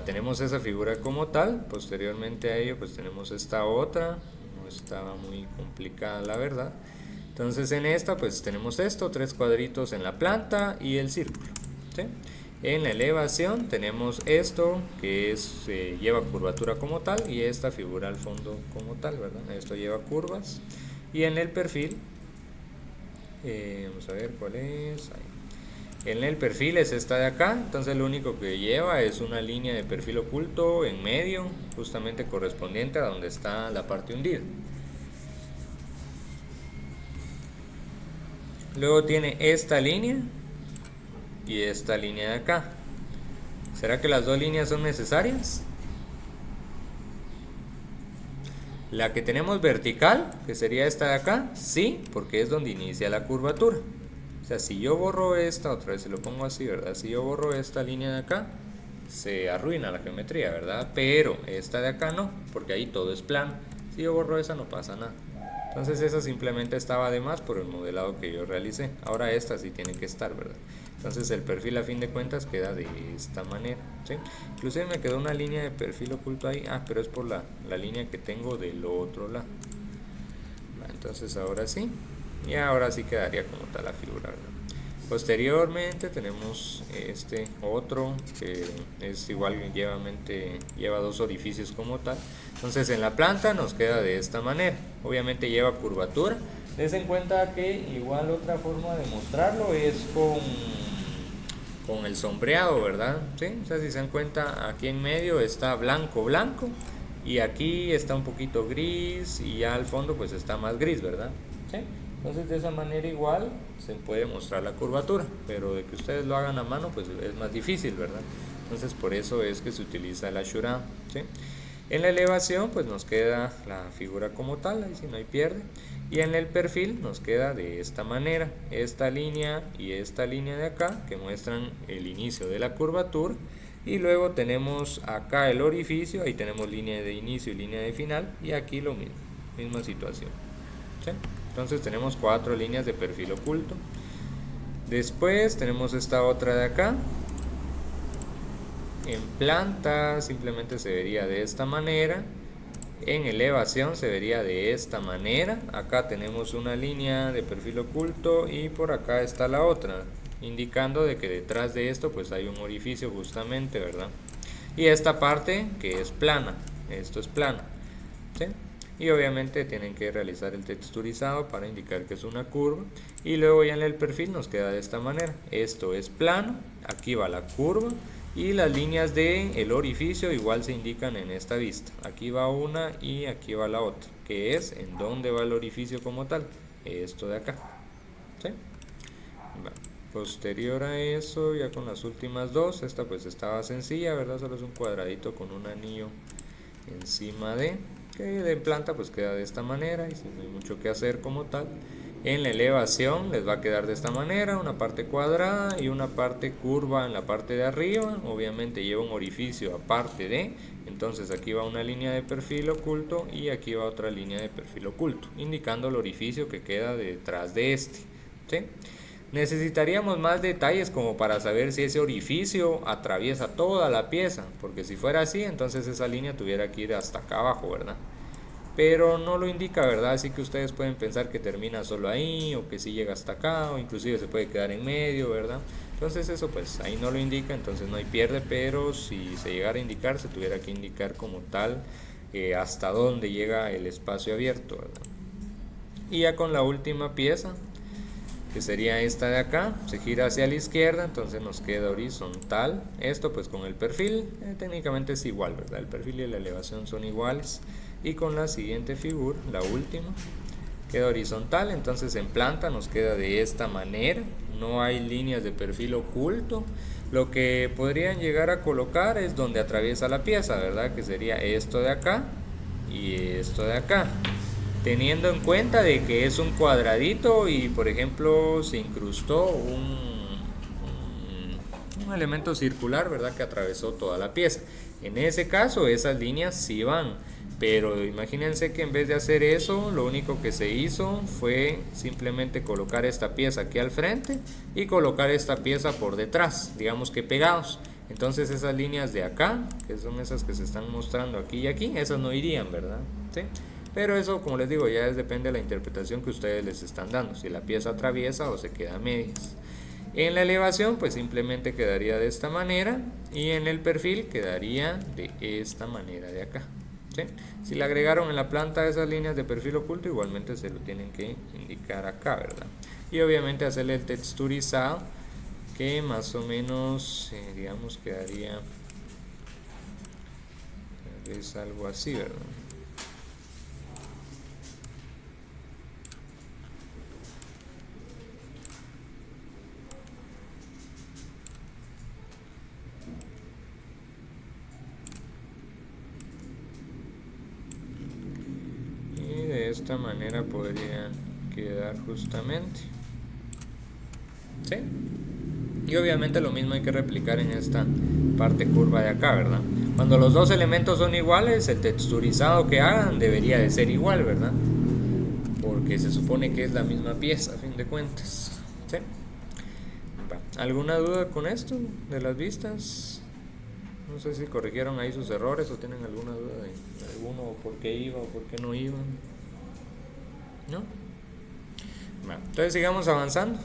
Tenemos esa figura como tal, posteriormente a ello pues tenemos esta otra, no estaba muy complicada la verdad. Entonces en esta pues tenemos esto, 3 cuadritos en la planta y el círculo, ¿sí? En la elevación tenemos esto que es, lleva curvatura como tal y esta figura al fondo como tal, ¿verdad? Esto lleva curvas. Y en el perfil, vamos a ver cuál es, ahí. En el perfil es esta de acá, entonces lo único que lleva es una línea de perfil oculto en medio, justamente correspondiente a donde está la parte hundida. Luego tiene esta línea y esta línea de acá. ¿Será que las dos líneas son necesarias? La que tenemos vertical, que sería esta de acá, sí, porque es donde inicia la curvatura. O sea, si yo borro esta, otra vez se lo pongo así, ¿verdad? Si yo borro esta línea de acá, se arruina la geometría, ¿verdad? Pero esta de acá no, porque ahí todo es plano. Si yo borro esa no pasa nada. Entonces esa simplemente estaba de más por el modelado que yo realicé. Ahora esta sí tiene que estar, ¿verdad? Entonces el perfil a fin de cuentas queda de esta manera, ¿sí? Inclusive me quedó una línea de perfil oculto ahí. Pero es por la línea que tengo del otro lado. Entonces ahora sí. Y ahora sí quedaría como tal la figura, ¿verdad? Posteriormente tenemos este otro que es igual, lleva dos orificios como tal. Entonces en la planta nos queda de esta manera. Obviamente lleva curvatura. Des en cuenta que igual otra forma de mostrarlo es con el sombreado, ¿verdad? ¿Sí? O sea, si se dan cuenta, aquí en medio está blanco, blanco. Y aquí está un poquito gris y ya al fondo pues está más gris, ¿verdad? ¿Sí? Entonces de esa manera igual se puede mostrar la curvatura, pero de que ustedes lo hagan a mano pues es más difícil, ¿verdad? Entonces por eso es que se utiliza el Ashura, ¿sí? En la elevación pues nos queda la figura como tal, ahí si no hay pierde. Y en el perfil nos queda de esta manera, esta línea y esta línea de acá que muestran el inicio de la curvatura. Y luego tenemos acá el orificio, ahí tenemos línea de inicio y línea de final. Y aquí lo mismo, misma situación, ¿sí? Entonces tenemos 4 líneas de perfil oculto. Después tenemos esta otra de acá. En planta simplemente se vería de esta manera. En elevación se vería de esta manera. Acá tenemos una línea de perfil oculto y por acá está la otra, indicando de que detrás de esto pues hay un orificio justamente, ¿verdad? Y esta parte que es plana, esto es plana, ¿sí? Y obviamente tienen que realizar el texturizado para indicar que es una curva. Y luego ya en el perfil nos queda de esta manera. Esto es plano, aquí va la curva. Y las líneas del orificio igual se indican en esta vista. Aquí va una y aquí va la otra, que es en dónde va el orificio como tal. Esto de acá, ¿sí? Posterior a eso, ya con las últimas dos, esta pues estaba sencilla, ¿verdad? Solo es un cuadradito con un anillo encima que de planta pues queda de esta manera y si no hay mucho que hacer como tal. En la elevación les va a quedar de esta manera, una parte cuadrada y una parte curva en la parte de arriba. Obviamente lleva un orificio aparte de, entonces aquí va una línea de perfil oculto y aquí va otra línea de perfil oculto, indicando el orificio que queda detrás de este, ¿sí? Necesitaríamos más detalles como para saber si ese orificio atraviesa toda la pieza, porque si fuera así, entonces esa línea tuviera que ir hasta acá abajo, ¿verdad? Pero no lo indica, ¿verdad? Así que ustedes pueden pensar que termina solo ahí o que sí llega hasta acá o inclusive se puede quedar en medio, ¿verdad? Entonces eso pues ahí no lo indica, entonces no hay pierde, pero si se llegara a indicar, se tuviera que indicar como tal hasta dónde llega el espacio abierto, ¿verdad? Y ya con la última pieza, que sería esta de acá, se gira hacia la izquierda, entonces nos queda horizontal. Esto pues con el perfil técnicamente es igual, ¿verdad? El perfil y la elevación son iguales. Y con la siguiente figura, la última, queda horizontal, entonces en planta nos queda de esta manera, no hay líneas de perfil oculto. Lo que podrían llegar a colocar es donde atraviesa la pieza, ¿verdad? Que sería esto de acá y esto de acá, teniendo en cuenta de que es un cuadradito y por ejemplo se incrustó un elemento circular, ¿verdad? Que atravesó toda la pieza. En ese caso esas líneas sí van, pero imagínense que en vez de hacer eso, lo único que se hizo fue simplemente colocar esta pieza aquí al frente y colocar esta pieza por detrás, digamos que pegados. Entonces esas líneas de acá, que son esas que se están mostrando aquí y aquí, esas no irían, ¿verdad? ¿Sí? Pero eso, como les digo, ya depende de la interpretación que ustedes les están dando, si la pieza atraviesa o se queda a medias. En la elevación pues simplemente quedaría de esta manera y en el perfil quedaría de esta manera de acá, ¿sí? Si le agregaron en la planta esas líneas de perfil oculto, igualmente se lo tienen que indicar acá, ¿verdad? Y obviamente hacerle el texturizado, que más o menos digamos quedaría es algo así, ¿verdad? De esta manera podría quedar justamente, ¿sí? Y obviamente lo mismo hay que replicar en esta parte curva de acá, ¿verdad? Cuando los dos elementos son iguales, el texturizado que hagan debería de ser igual, ¿verdad? Porque se supone que es la misma pieza a fin de cuentas, ¿sí? ¿Alguna duda con esto de las vistas? No sé si corrigieron ahí sus errores o tienen alguna duda de alguno, por qué iba o por qué no iba, ¿no? Bueno, entonces sigamos avanzando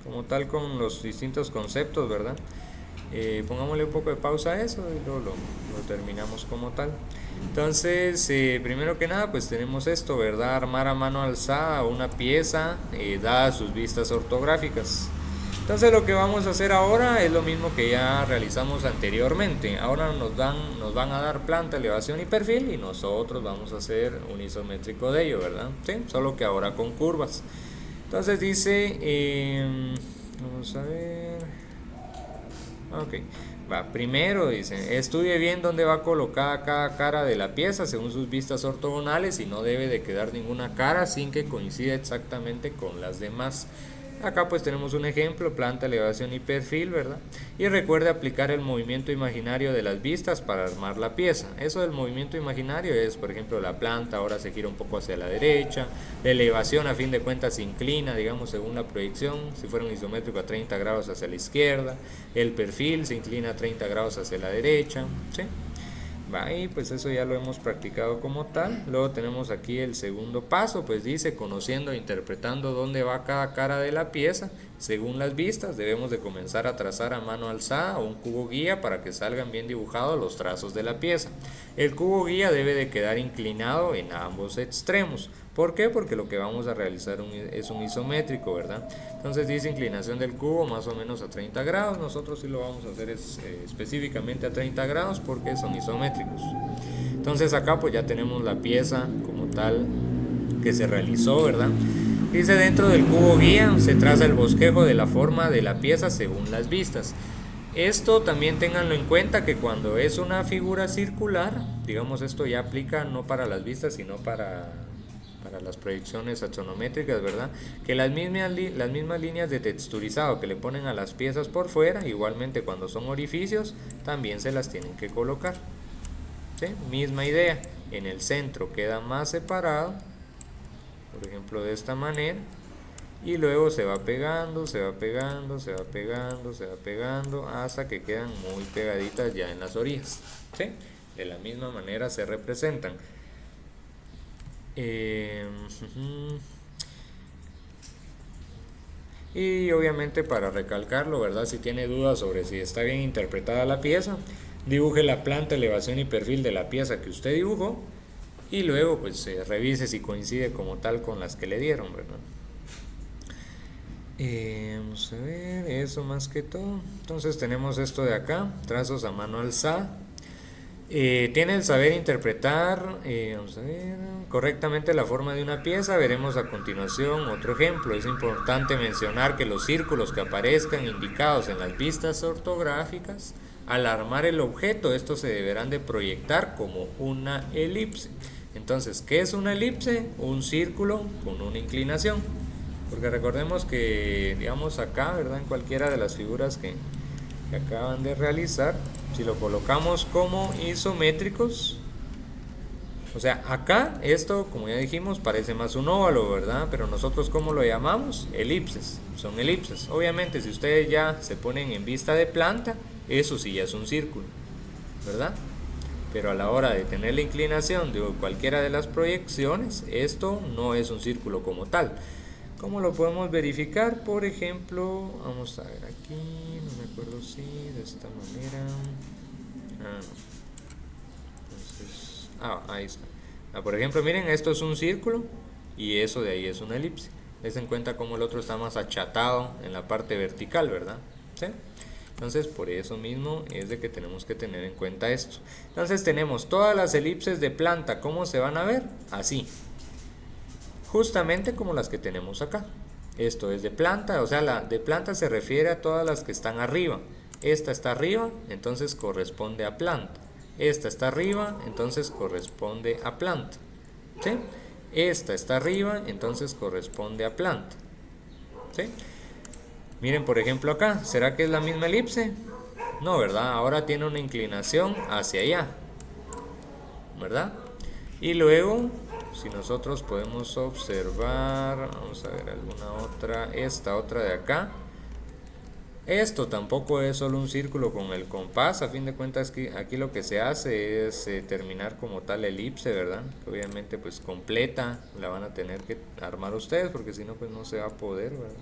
como tal con los distintos conceptos, ¿verdad? Pongámosle un poco de pausa a eso y luego lo terminamos como tal. Entonces, primero que nada, pues tenemos esto, ¿verdad? Armar a mano alzada una pieza dadas sus vistas ortográficas. Entonces lo que vamos a hacer ahora es lo mismo que ya realizamos anteriormente. Ahora nos van a dar planta, elevación y perfil y nosotros vamos a hacer un isométrico de ello, ¿verdad? ¿Sí? Solo que ahora con curvas. Entonces dice, vamos a ver, ok, Va, primero dice, estudie bien dónde va colocada cada cara de la pieza según sus vistas ortogonales y no debe de quedar ninguna cara sin que coincida exactamente con las demás. Acá pues tenemos un ejemplo, planta, elevación y perfil, ¿verdad? Y recuerde aplicar el movimiento imaginario de las vistas para armar la pieza. Eso del movimiento imaginario es, por ejemplo, la planta ahora se gira un poco hacia la derecha, la elevación a fin de cuentas se inclina, digamos, según la proyección, si fuera un isométrico a 30 grados hacia la izquierda, el perfil se inclina a 30 grados hacia la derecha, ¿sí? Va, y pues eso ya lo hemos practicado como tal. Luego tenemos aquí el segundo paso, pues dice, conociendo e interpretando dónde va cada cara de la pieza, según las vistas, debemos de comenzar a trazar a mano alzada o un cubo guía para que salgan bien dibujados los trazos de la pieza. El cubo guía debe de quedar inclinado en ambos extremos. ¿Por qué? Porque lo que vamos a realizar es un isométrico, ¿verdad? Entonces dice inclinación del cubo más o menos a 30 grados. Nosotros sí lo vamos a hacer específicamente a 30 grados porque son isométricos. Entonces acá pues ya tenemos la pieza como tal que se realizó, ¿verdad? Dice dentro del cubo guía se traza el bosquejo de la forma de la pieza según las vistas. Esto también ténganlo en cuenta que cuando es una figura circular, digamos esto ya aplica no para las vistas sino para las proyecciones axonométricas, ¿verdad? Que las mismas líneas de texturizado que le ponen a las piezas por fuera, igualmente cuando son orificios, también se las tienen que colocar. ¿Sí? Misma idea, en el centro queda más separado, por ejemplo de esta manera, y luego se va pegando, se va pegando, se va pegando, se va pegando, hasta que quedan muy pegaditas ya en las orillas. ¿Sí? De la misma manera se representan. Y obviamente para recalcarlo, ¿verdad? Si tiene dudas sobre si está bien interpretada la pieza, dibuje la planta, elevación y perfil de la pieza que usted dibujó y luego pues revise si coincide como tal con las que le dieron, ¿verdad? Vamos a ver, eso más que todo. Entonces tenemos esto de acá, trazos a mano alzada. Tiene el saber interpretar, vamos a ver, correctamente la forma de una pieza. Veremos a continuación otro ejemplo. Es importante mencionar que los círculos que aparezcan indicados en las vistas ortográficas, al armar el objeto, estos se deberán de proyectar como una elipse. Entonces, ¿qué es una elipse? Un círculo con una inclinación. Porque recordemos que, digamos acá, ¿verdad? En cualquiera de las figuras que acaban de realizar, si lo colocamos como isométricos, o sea, acá esto, como ya dijimos, parece más un óvalo, ¿verdad? Pero nosotros, ¿cómo lo llamamos? Elipses, son elipses. Obviamente, si ustedes ya se ponen en vista de planta, eso sí ya es un círculo, ¿verdad? Pero a la hora de tener la inclinación de cualquiera de las proyecciones, esto no es un círculo como tal. ¿Cómo lo podemos verificar? Por ejemplo, vamos a ver aquí, no me acuerdo si de esta manera. Entonces, ahí está. Por ejemplo, miren, esto es un círculo y eso de ahí es una elipse. Les en cuenta cómo el otro está más achatado en la parte vertical, ¿verdad? ¿Sí? Entonces, por eso mismo es de que tenemos que tener en cuenta esto. Entonces, tenemos todas las elipses de planta, ¿cómo se van a ver? Así. Justamente como las que tenemos acá. Esto es de planta, o sea, la de planta se refiere a todas las que están arriba. Esta está arriba, entonces corresponde a planta. Esta está arriba, entonces corresponde a planta. ¿Sí? Esta está arriba, entonces corresponde a planta. ¿Sí? Miren, por ejemplo acá, ¿será que es la misma elipse? No, ¿verdad? Ahora tiene una inclinación hacia allá, ¿verdad? Y luego, si nosotros podemos observar, vamos a ver alguna otra, esta otra de acá. Esto tampoco es solo un círculo con el compás, a fin de cuentas que aquí lo que se hace es terminar como tal elipse, ¿verdad? Que obviamente pues completa la van a tener que armar ustedes porque si no pues no se va a poder, ¿verdad?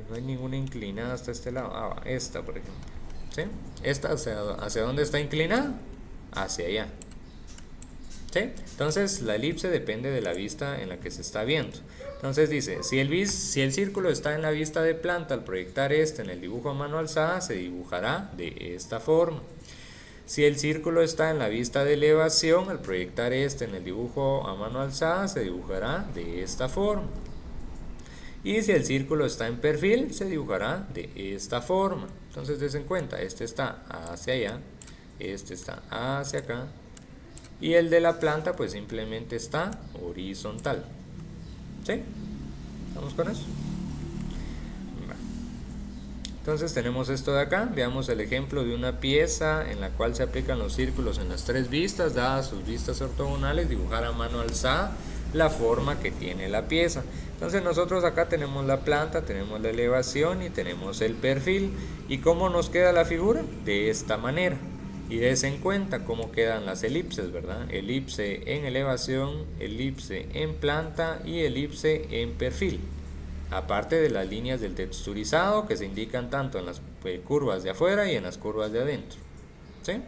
No hay ninguna inclinada hasta este lado. Esta por ejemplo, ¿sí? Esta hacia dónde está inclinada, hacia allá. ¿Sí? Entonces la elipse depende de la vista en la que se está viendo. Entonces dice, si el círculo está en la vista de planta, al proyectar este en el dibujo a mano alzada, se dibujará de esta forma. Si el círculo está en la vista de elevación, al proyectar este en el dibujo a mano alzada, se dibujará de esta forma. Y si el círculo está en perfil, se dibujará de esta forma. Entonces des en cuenta, este está hacia allá, este está hacia acá, y el de la planta pues simplemente está horizontal. ¿Sí? ¿Vamos con eso? Entonces tenemos esto de acá, veamos el ejemplo de una pieza en la cual se aplican los círculos en las tres vistas, dadas sus vistas ortogonales, dibujar a mano alzada la forma que tiene la pieza. Entonces nosotros acá tenemos la planta, tenemos la elevación y tenemos el perfil. ¿Y cómo nos queda la figura? De esta manera. Y des en cuenta cómo quedan las elipses, ¿verdad? Elipse en elevación, elipse en planta y elipse en perfil. Aparte de las líneas del texturizado que se indican tanto en las curvas de afuera y en las curvas de adentro. ¿Sí?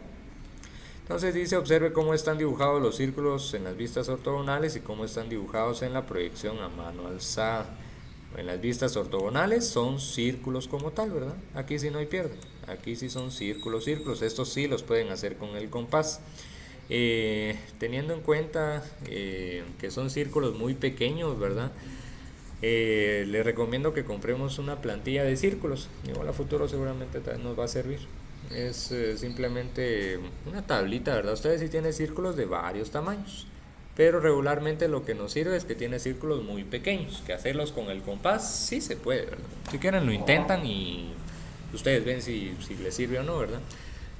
Entonces dice, observe cómo están dibujados los círculos en las vistas ortogonales y cómo están dibujados en la proyección a mano alzada. En las vistas ortogonales son círculos como tal, ¿verdad? Aquí sí no hay pierde. Aquí sí son círculos, círculos. Estos sí los pueden hacer con el compás. Teniendo en cuenta que son círculos muy pequeños, ¿verdad? Les recomiendo que compremos una plantilla de círculos. Igual a futuro seguramente nos va a servir. Es simplemente una tablita, ¿verdad? Ustedes sí tienen círculos de varios tamaños, pero regularmente lo que nos sirve es que tiene círculos muy pequeños, que hacerlos con el compás sí se puede, ¿verdad? Si quieren lo intentan y ustedes ven si les sirve o no, ¿verdad?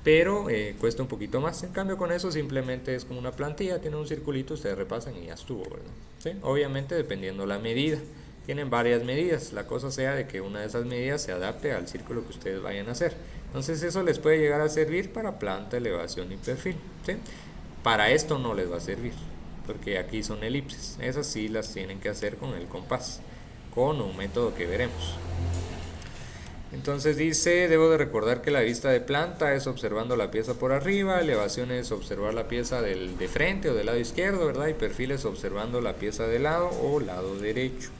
Pero cuesta un poquito más. En cambio con eso simplemente es como una plantilla, tiene un circulito, ustedes repasan y ya estuvo, ¿verdad? ¿Sí? Obviamente dependiendo la medida. Tienen varias medidas, la cosa sea de que una de esas medidas se adapte al círculo que ustedes vayan a hacer. Entonces eso les puede llegar a servir para planta, elevación y perfil, ¿sí? Para esto no les va a servir, porque aquí son elipses. Esas sí las tienen que hacer con el compás, con un método que veremos. Entonces dice, debo de recordar que la vista de planta es observando la pieza por arriba, elevación es observar la pieza de frente o del lado izquierdo, ¿verdad? Y perfil es observando la pieza de lado o lado derecho.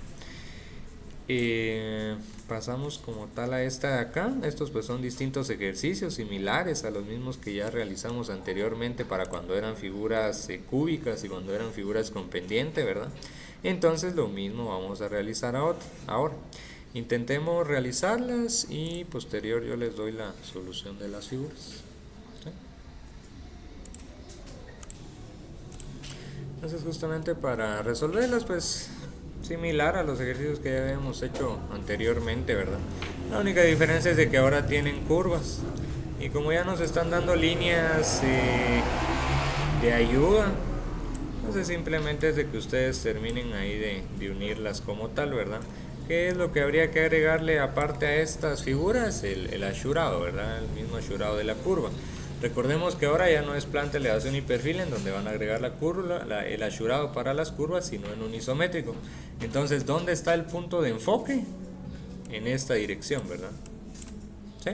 Pasamos como tal a esta de acá. Estos pues son distintos ejercicios similares a los mismos que ya realizamos anteriormente para cuando eran figuras cúbicas y cuando eran figuras con pendiente, ¿verdad? Entonces lo mismo vamos a realizar ahora. Intentemos realizarlas y posterior yo les doy la solución de las figuras. ¿Sí? Entonces justamente para resolverlas pues similar a los ejercicios que ya habíamos hecho anteriormente, ¿verdad? La única diferencia es de que ahora tienen curvas y como ya nos están dando líneas de ayuda, entonces simplemente es de que ustedes terminen ahí de unirlas como tal, ¿verdad? ¿Qué es lo que habría que agregarle aparte a estas figuras? El asurado, ¿verdad? El mismo asurado de la curva. Recordemos que ahora ya no es planta, elevación y perfil en donde van a agregar la curva, el asurado para las curvas, sino en un isométrico. Entonces, ¿dónde está el punto de enfoque? En esta dirección, ¿verdad? ¿Sí?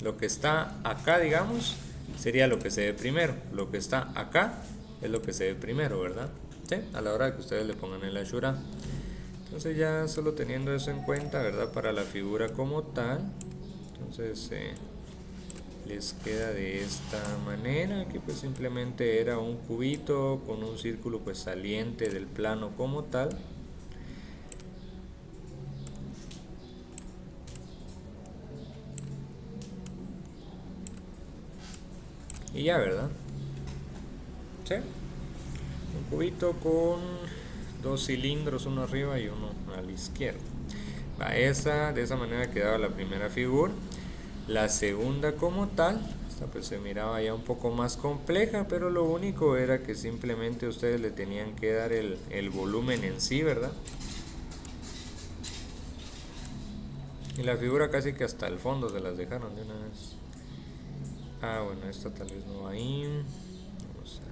Lo que está acá, digamos, sería lo que se ve primero. Lo que está acá es lo que se ve primero, ¿verdad? ¿Sí? A la hora de que ustedes le pongan el asurado. Entonces ya solo teniendo eso en cuenta, ¿verdad? Para la figura como tal. Entonces les queda de esta manera. Aquí pues simplemente era un cubito con un círculo pues saliente del plano como tal. Y ya, ¿verdad? ¿Sí? Un cubito con dos cilindros, uno arriba y uno a la izquierda. De esa manera quedaba la primera figura. La segunda como tal, esta pues se miraba ya un poco más compleja, pero lo único era que simplemente ustedes le tenían que dar el volumen en sí, ¿verdad? Y la figura casi que hasta el fondo se las dejaron de una vez. Bueno, esta tal vez no va ahí. Vamos a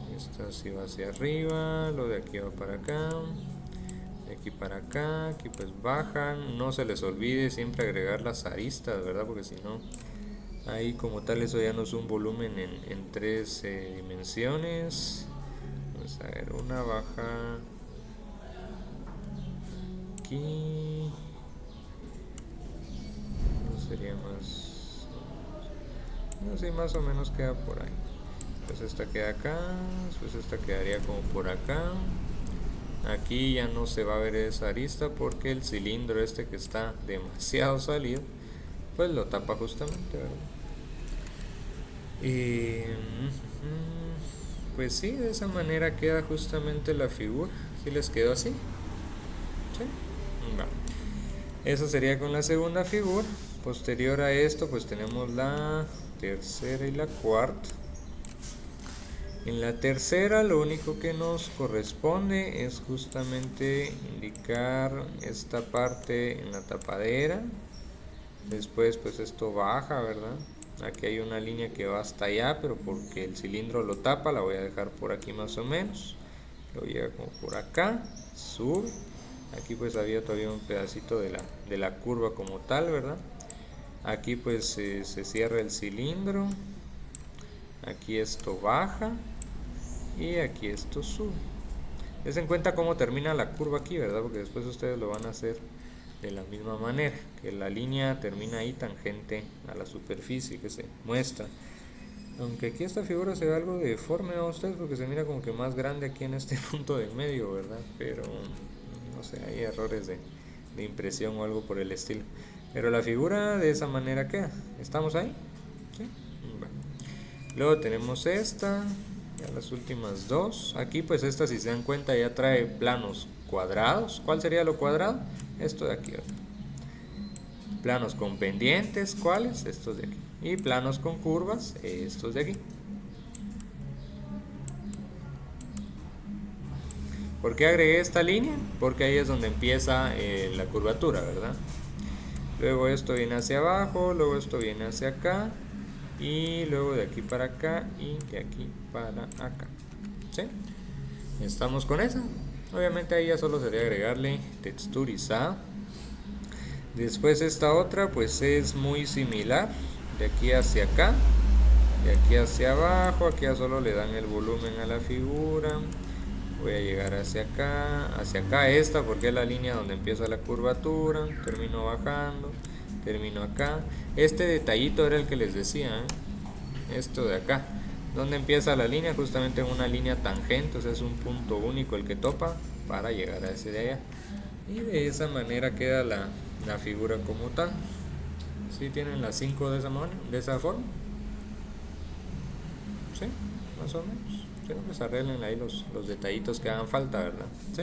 ver. Esta sí va hacia arriba, lo de aquí va para acá. De aquí para acá, aquí pues bajan. No se les olvide siempre agregar las aristas, ¿verdad? Porque si no, ahí como tal eso ya no es un volumen en tres dimensiones. Vamos a ver, una baja aquí. No sería más, no sé, más o menos queda por ahí. Pues esta queda acá, después esta quedaría como por acá. aquí ya no se va a ver esa arista porque el cilindro este que está demasiado salido pues lo tapa justamente, ¿verdad? Y pues sí, de esa manera queda justamente la figura. ¿Sí les quedó así? ¿Sí? Va. Eso sería con la segunda figura. Posterior a esto pues tenemos la tercera y la cuarta. En la tercera lo único que nos corresponde es justamente indicar esta parte en la tapadera. Después pues esto baja, ¿verdad? Aquí hay una línea que va hasta allá, pero porque el cilindro lo tapa la voy a dejar por aquí más o menos. Luego llega como por acá, sube. Aquí pues había todavía un pedacito de la curva como tal, ¿verdad? Aquí pues se cierra el cilindro. Aquí esto baja. Y aquí esto sube. Des en cuenta cómo termina la curva aquí, ¿verdad? Porque después ustedes lo van a hacer de la misma manera, que la línea termina ahí tangente a la superficie que se muestra. Aunque aquí esta figura se ve algo deforme a ustedes porque se mira como que más grande aquí en este punto del medio, ¿verdad? Pero no sé, hay errores de impresión o algo por el estilo. Pero la figura de esa manera queda. ¿Estamos ahí? ¿Sí? Bueno. Luego tenemos esta. Ya las últimas dos. Aquí pues esta, si se dan cuenta, ya trae planos cuadrados. ¿Cuál sería lo cuadrado? Esto de aquí, ¿verdad? Planos con pendientes, ¿cuáles? Estos de aquí. Y planos con curvas, estos de aquí. ¿Por qué agregué esta línea? Porque ahí es donde empieza la curvatura, ¿verdad? Luego esto viene hacia abajo, luego esto viene hacia acá, y luego de aquí para acá y de aquí para acá. ¿Sí? Estamos con esa. Obviamente ahí ya solo sería agregarle texturizado. Después esta otra pues es muy similar. De aquí hacia acá, de aquí hacia abajo. Aquí ya solo le dan el volumen a la figura. Voy a llegar hacia acá esta porque es la línea donde empieza la curvatura. Termino bajando, termino acá. Este detallito era el que les decía, esto de acá, donde empieza la línea, justamente en una línea tangente, o sea es un punto único el que topa para llegar a ese de allá. Y de esa manera queda la figura como tal. ¿Sí tienen las 5 de esa forma? ¿Sí? Más o menos. Quiero que se arreglen ahí los detallitos que hagan falta, ¿verdad? ¿Sí?